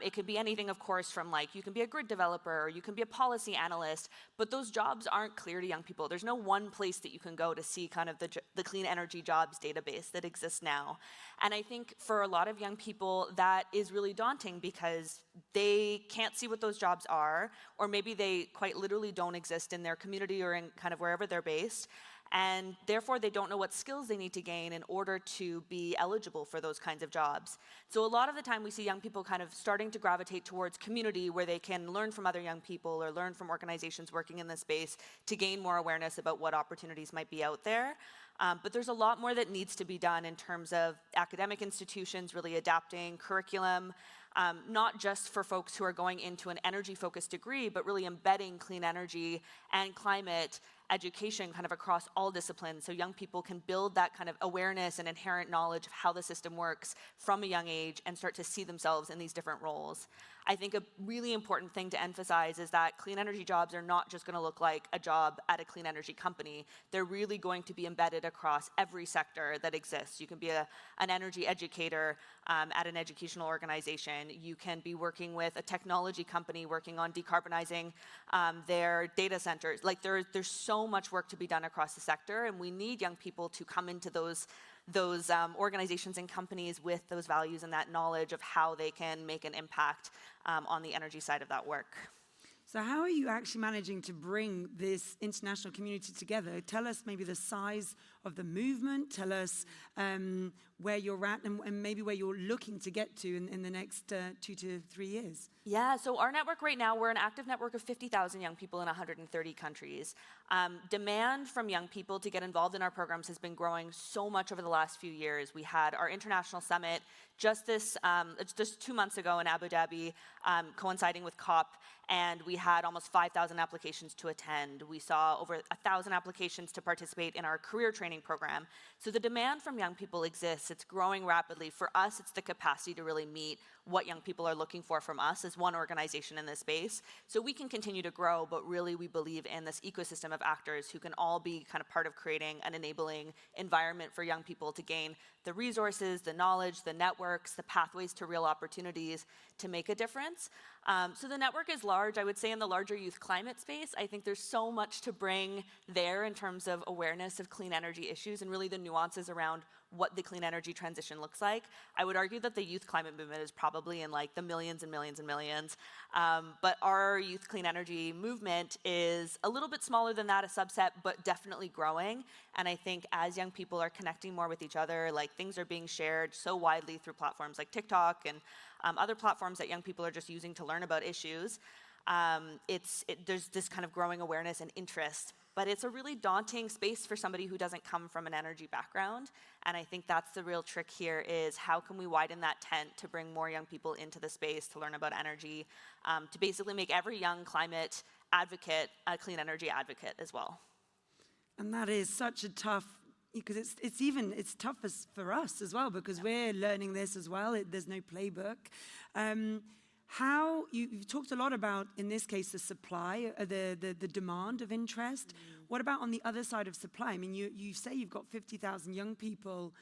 It could be anything, of course, from you can be a grid developer or you can be a policy analyst, but those jobs aren't clear to young people. There's no one place that you can go to see kind of the clean energy jobs database that exists now. And I think for a lot of young people, that is really daunting because they can't see what those jobs are, or maybe they quite literally don't exist in their community or in kind of wherever they're based. And therefore, they don't know what skills they need to gain in order to be eligible for those kinds of jobs. So a lot of the time, we see young people kind of starting to gravitate towards community where they can learn from other young people or learn from organizations working in this space to gain more awareness about what opportunities might be out there. But there's a lot more that needs to be done in terms of academic institutions really adapting curriculum, not just for folks who are going into an energy-focused degree, but really embedding clean energy and climate education kind of across all disciplines, so young people can build that kind of awareness and inherent knowledge of how the system works from a young age and start to see themselves in these different roles. I think a really important thing to emphasize is that clean energy jobs are not just going to look like a job at a clean energy company. They're really going to be embedded across every sector that exists. You can be an energy educator at an educational organization. You can be working with a technology company working on decarbonizing their data centers. There's so much work to be done across the sector, and we need young people to come into those organizations and companies with those values and that knowledge of how they can make an impact on the energy side of that work. So how are you actually managing to bring this international community together? Tell us maybe the size of the movement. Tell us where you're at and maybe where you're looking to get to in the next 2 to 3 years. Yeah, so our network right now, we're an active network of 50,000 young people in 130 countries. Demand from young people to get involved in our programs has been growing so much over the last few years. We had our international summit just 2 months ago in Abu Dhabi, coinciding with COP, and we had almost 5,000 applications to attend. We saw over 1,000 applications to participate in our career training program. So the demand from young people exists. It's growing rapidly. For us, it's the capacity to really meet what young people are looking for from us as one organization in this space. So we can continue to grow, but really we believe in this ecosystem of actors who can all be kind of part of creating an enabling environment for young people to gain the resources, the knowledge, the networks, the pathways to real opportunities to make a difference. So the network is large. I would say in the larger youth climate space, I think there's so much to bring there in terms of awareness of clean energy issues and really the nuances around what the clean energy transition looks like. I would argue that the youth climate movement is probably in the millions and millions and millions. But our youth clean energy movement is a little bit smaller than that, a subset, but definitely growing. And I think as young people are connecting more with each other, things are being shared so widely through platforms like TikTok and other platforms that young people are just using to learn about issues. There's this kind of growing awareness and interest. But it's a really daunting space for somebody who doesn't come from an energy background. And I think that's the real trick here is how can we widen that tent to bring more young people into the space to learn about energy, to basically make every young climate advocate a clean energy advocate as well. And that is such a tough, because it's tough for us as well, because we're learning this as well. There's no playbook. How you've talked a lot about, in this case, the supply, the demand of interest. What about on the other side of supply? I mean, you say you've got 50,000 young people,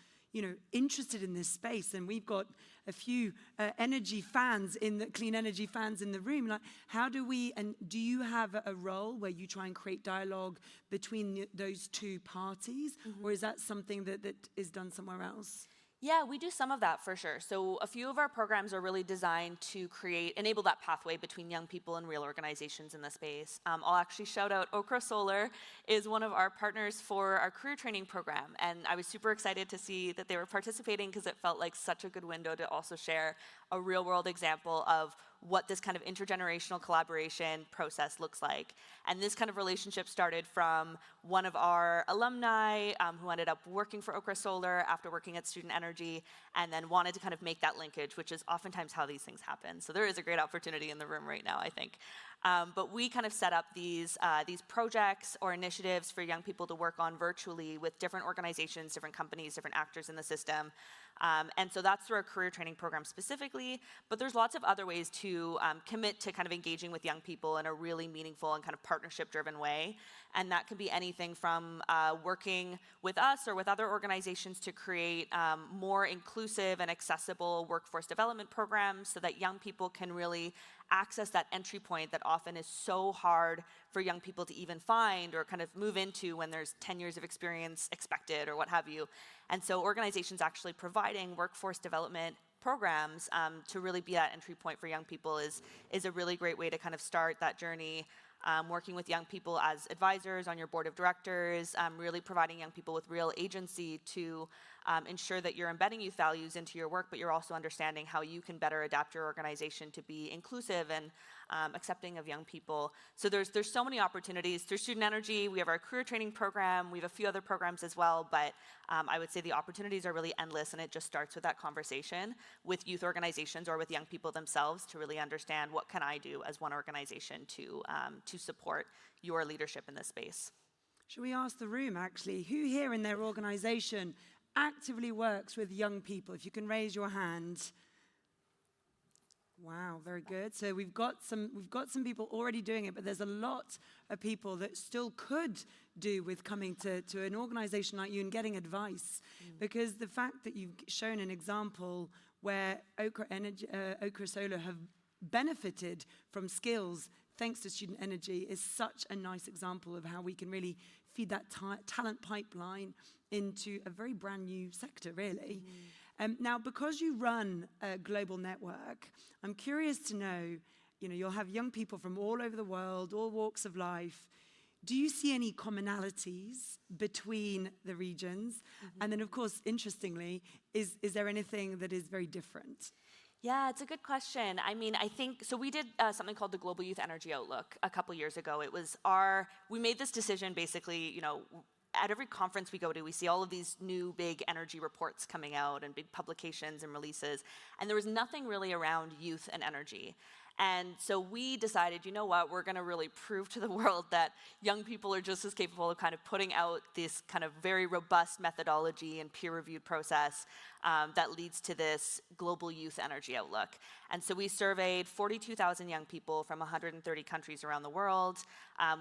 interested in this space, and we've got a few energy fans clean energy fans in the room. How do we? And do you have a role where you try and create dialogue between those two parties, or is that something that is done somewhere else? Yeah, we do some of that for sure. So a few of our programs are really designed to enable that pathway between young people and real organizations in the space. I'll actually shout out Okra Solar is one of our partners for our career training program. And I was super excited to see that they were participating because it felt like such a good window to also share a real world example of what this kind of intergenerational collaboration process looks like. And this kind of relationship started from one of our alumni who ended up working for Okra Solar after working at Student Energy and then wanted to kind of make that linkage, which is oftentimes how these things happen. So there is a great opportunity in the room right now, I think. But we kind of set up these projects or initiatives for young people to work on virtually with different organizations, different companies, different actors in the system. And so that's through our career training program specifically, but there's lots of other ways to commit to kind of engaging with young people in a really meaningful and kind of partnership-driven way. And that can be anything from working with us or with other organizations to create more inclusive and accessible workforce development programs so that young people can really access that entry point that often is so hard for young people to even find or kind of move into when there's 10 years of experience expected or what have you. And so organizations actually providing workforce development programs to really be that entry point for young people is a really great way to kind of start that journey. Working with young people as advisors on your board of directors, really providing young people with real agency to ensure that you're embedding youth values into your work, but you're also understanding how you can better adapt your organization to be inclusive and accepting of young people. So there's so many opportunities. Through Student Energy, we have our career training program. We have a few other programs as well, but I would say the opportunities are really endless, and it just starts with that conversation with youth organizations or with young people themselves to really understand what can I do as one organization to support your leadership in this space. Should we ask the room, actually, who here in their organization actively works with young people? If you can raise your hand. Wow, very good. So we've got some people already doing it, but there's a lot of people that still could do with coming to an organization like you and getting advice. Because the fact that you've shown an example where Okra Solar have benefited from skills thanks to Student Energy is such a nice example of how we can really feed that talent pipeline into a very brand new sector, really. Now, because you run a global network, I'm curious to know, you'll have young people from all over the world, all walks of life. Do you see any commonalities between the regions? And then, of course, interestingly, is there anything that is very different? Yeah, it's a good question. I mean, I think, so we did something called the Global Youth Energy Outlook a couple years ago. It was we made this decision basically, at every conference we go to, we see all of these new big energy reports coming out and big publications and releases, and there was nothing really around youth and energy. And so we decided, you know what, we're going to really prove to the world that young people are just as capable of kind of putting out this kind of very robust methodology and peer-reviewed process that leads to this Global Youth Energy Outlook. And so we surveyed 42,000 young people from 130 countries around the world.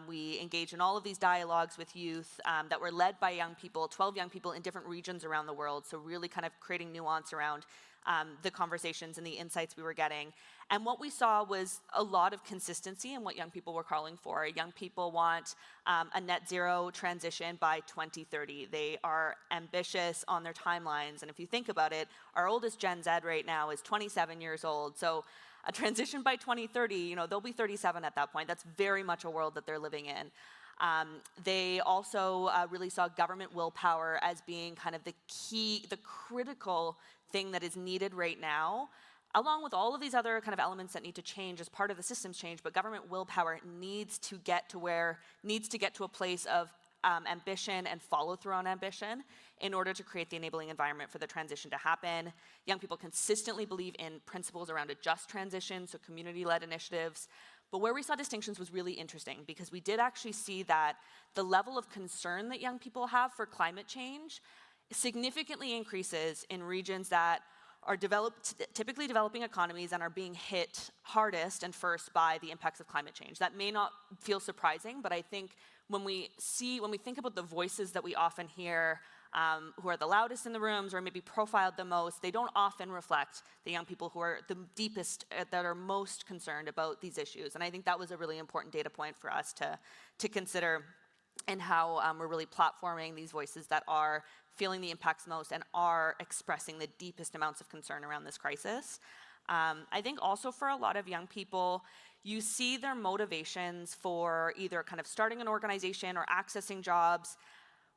We engaged in all of these dialogues with youth that were led by young people, 12 young people in different regions around the world, so really kind of creating nuance around the conversations and the insights we were getting. And what we saw was a lot of consistency in what young people were calling for. Young people want a net zero transition by 2030. They are ambitious on their timelines. And if you think about it, our oldest Gen Z right now is 27 years old. So a transition by 2030, they'll be 37 at that point. That's very much a world that they're living in. They also really saw government willpower as being kind of the key, the critical thing that is needed right now, along with all of these other kind of elements that need to change as part of the systems change. But government willpower needs to get to a place of ambition and follow through on ambition in order to create the enabling environment for the transition to happen. Young people consistently believe in principles around a just transition, so community-led initiatives. But where we saw distinctions was really interesting because we did actually see that the level of concern that young people have for climate change significantly increases in regions that are typically developing economies and are being hit hardest and first by the impacts of climate change. That may not feel surprising, but I think when we think about the voices that we often hear who are the loudest in the rooms or maybe profiled the most, they don't often reflect the young people who are the deepest, that are most concerned about these issues. And I think that was a really important data point for us to consider and how we're really platforming these voices that are feeling the impacts most and are expressing the deepest amounts of concern around this crisis. I think also for a lot of young people, you see their motivations for either kind of starting an organization or accessing jobs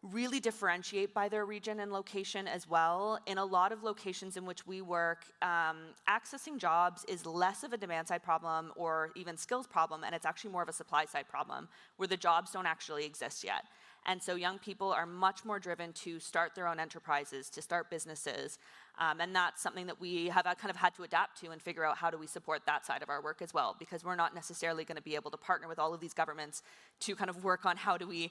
really differentiate by their region and location as well. In a lot of locations in which we work, accessing jobs is less of a demand-side problem or even skills problem, and it's actually more of a supply-side problem, where the jobs don't actually exist yet. And so young people are much more driven to start their own enterprises, to start businesses, and that's something that we have kind of had to adapt to and figure out how do we support that side of our work as well, because we're not necessarily going to be able to partner with all of these governments to kind of work on how do we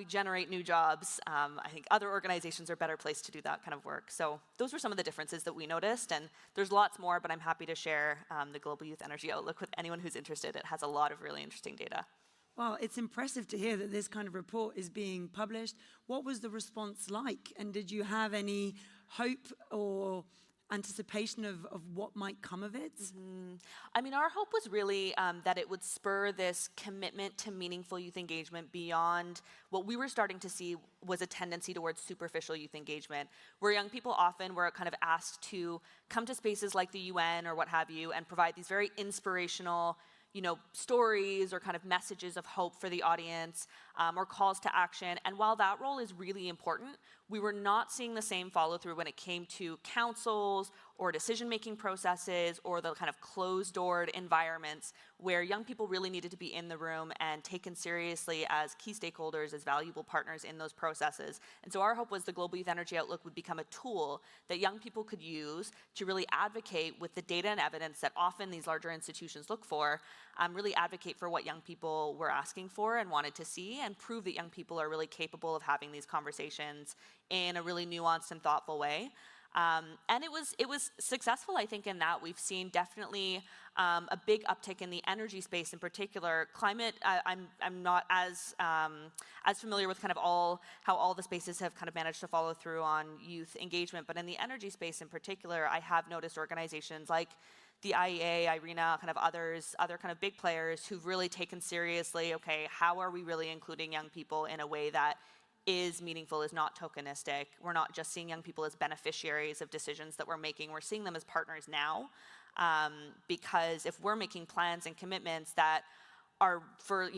generate new jobs. I think other organizations are better placed to do that kind of work. So those were some of the differences that we noticed, and there's lots more, but I'm happy to share the Global Youth Energy Outlook with anyone who's interested. It has a lot of really interesting data. Well, it's impressive to hear that this kind of report is being published. What was the response like? And did you have any hope or anticipation of what might come of it? I mean, our hope was really that it would spur this commitment to meaningful youth engagement beyond what we were starting to see was a tendency towards superficial youth engagement, where young people often were kind of asked to come to spaces like the UN or what have you and provide these very inspirational stories or kind of messages of hope for the audience or calls to action. And while that role is really important, we were not seeing the same follow through when it came to councils or decision-making processes or the kind of closed-doored environments where young people really needed to be in the room and taken seriously as key stakeholders, as valuable partners in those processes. And so our hope was the Global Youth Energy Outlook would become a tool that young people could use to really advocate with the data and evidence that often these larger institutions look for, really advocate for what young people were asking for and wanted to see, and prove that young people are really capable of having these conversations in a really nuanced and thoughtful way. And it was successful, I think, in that we've seen definitely a big uptick in the energy space in particular. Climate, I'm not as familiar with kind of how all the spaces have kind of managed to follow through on youth engagement, but in the energy space in particular, I have noticed organizations like the IEA, IRENA, kind of other kind of big players who've really taken seriously, okay, how are we really including young people in a way that is meaningful, is not tokenistic. We're not just seeing young people as beneficiaries of decisions that we're making. We're seeing them as partners now, because if we're making plans and commitments that are for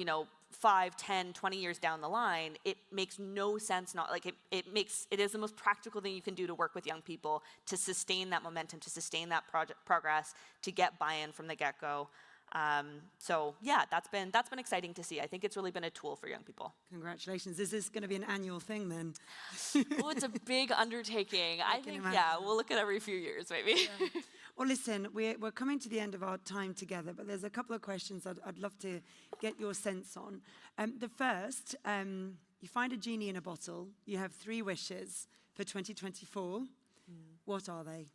5, 10, 20 years down the line, it makes no sense it is the most practical thing you can do to work with young people to sustain that momentum, to sustain that progress, to get buy-in from the get-go. So yeah, that's been exciting to see. I think it's really been a tool for young people. Congratulations. Is this going to be an annual thing then? Oh, it's a big undertaking. I think, we'll look at every few years maybe. Yeah. Well, listen, we're coming to the end of our time together, but there's a couple of questions I'd love to get your sense on. The first, you find a genie in a bottle. You have 3 wishes for 2024. What are they?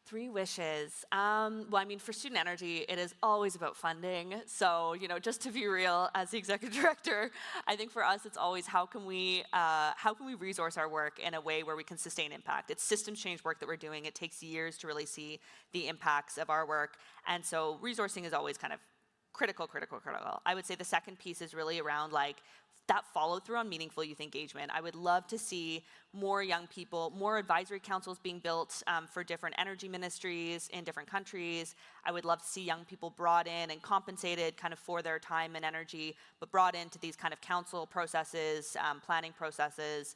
3 wishes. Well, I mean, for student energy, it is always about funding. So, just to be real, as the executive director, I think for us, it's always how can we resource our work in a way where we can sustain impact. It's systems change work that we're doing. It takes years to really see the impacts of our work. And so resourcing is always kind of critical. I would say the second piece is really around that follow through on meaningful youth engagement. I would love to see more young people, more advisory councils being built for different energy ministries in different countries. I would love to see young people brought in and compensated kind of for their time and energy, but brought into these kind of council processes, planning processes,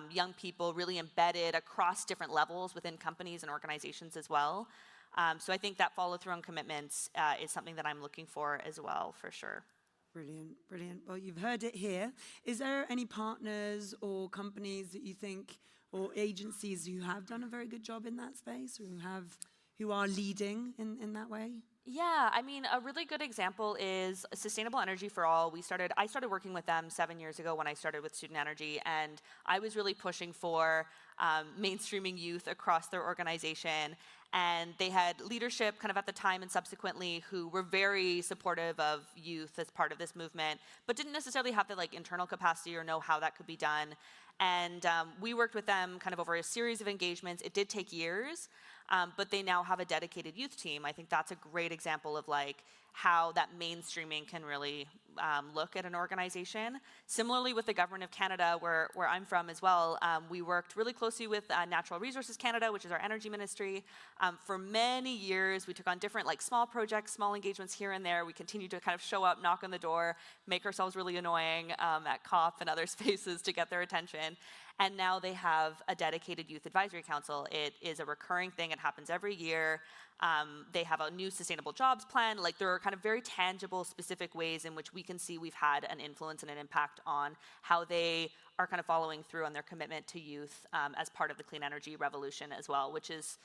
young people really embedded across different levels within companies and organizations as well. So I think that follow through on commitments is something that I'm looking for as well, for sure. Brilliant. Well, you've heard it here. Is there any partners or companies that you think, or agencies who have done a very good job in that space, or who are leading in that way? Yeah, I mean, a really good example is Sustainable Energy for All. I started working with them 7 years ago when I started with Student Energy, and I was really pushing for mainstreaming youth across their organization. And they had leadership kind of at the time and subsequently who were very supportive of youth as part of this movement, but didn't necessarily have the internal capacity or know how that could be done. And we worked with them kind of over a series of engagements. It did take years, but they now have a dedicated youth team. I think that's a great example of like how that mainstreaming can really look at an organization. Similarly with the Government of Canada, where I'm from as well, we worked really closely with Natural Resources Canada, which is our energy ministry. For many years, we took on different like small projects, small engagements here and there. We continued to kind of show up, knock on the door, make ourselves really annoying at COP and other spaces to get their attention. And now they have a dedicated youth advisory council. It is a recurring thing. It happens every year. They have a new sustainable jobs plan. Like there are kind of very tangible, specific ways in which we can see we've had an influence and an impact on how they are kind of following through on their commitment to youth as part of the clean energy revolution as well, which is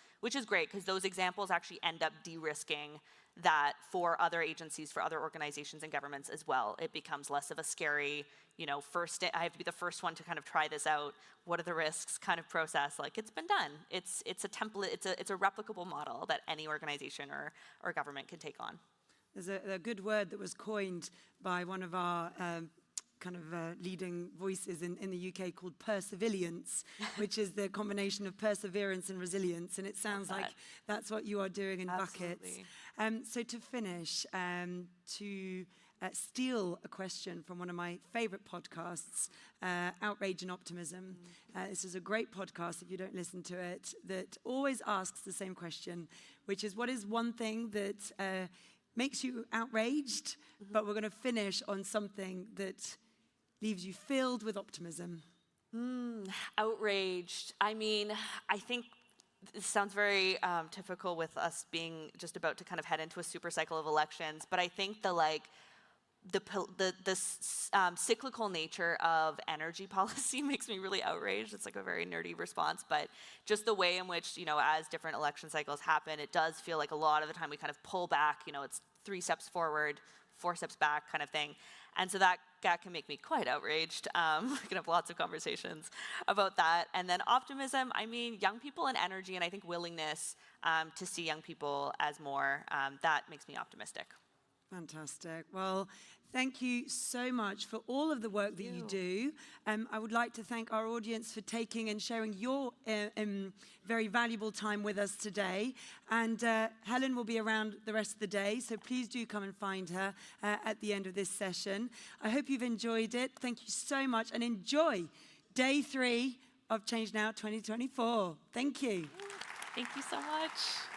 great because those examples actually end up de-risking that for other agencies, for other organizations and governments as well. It becomes less of a scary, you know, I have to be the first one to kind of try this out. What are the risks kind of process? Like it's been done. It's a template, it's a replicable model that any organization or government can take on. There's a good word that was coined by one of our leading voices in the UK called perseverance, which is the combination of perseverance and resilience. And it sounds like that's what you are doing in Absolutely. Buckets. So to finish, to steal a question from one of my favorite podcasts, Outrage and Optimism. This is a great podcast, if you don't listen to it, that always asks the same question, which is what is one thing that makes you outraged, but we're going to finish on something that leaves you filled with optimism. Outraged. I mean, I think this sounds very typical with us being just about to kind of head into a super cycle of elections, but I think the cyclical nature of energy policy makes me really outraged. It's like a very nerdy response, but just the way in which, you know, as different election cycles happen, it does feel like a lot of the time we kind of pull back, you know, it's 3 steps forward, 4 steps back kind of thing. And so that can make me quite outraged. We can have lots of conversations about that. And then optimism, I mean, young people and energy, and I think willingness to see young people as more, that makes me optimistic. Fantastic. Well, thank you so much for all of the work that you do. I would like to thank our audience for taking and sharing your very valuable time with us today. And Helen will be around the rest of the day, so please do come and find her at the end of this session. I hope you've enjoyed it. Thank you so much, and enjoy day 3 of ChangeNOW 2024. Thank you. Thank you so much.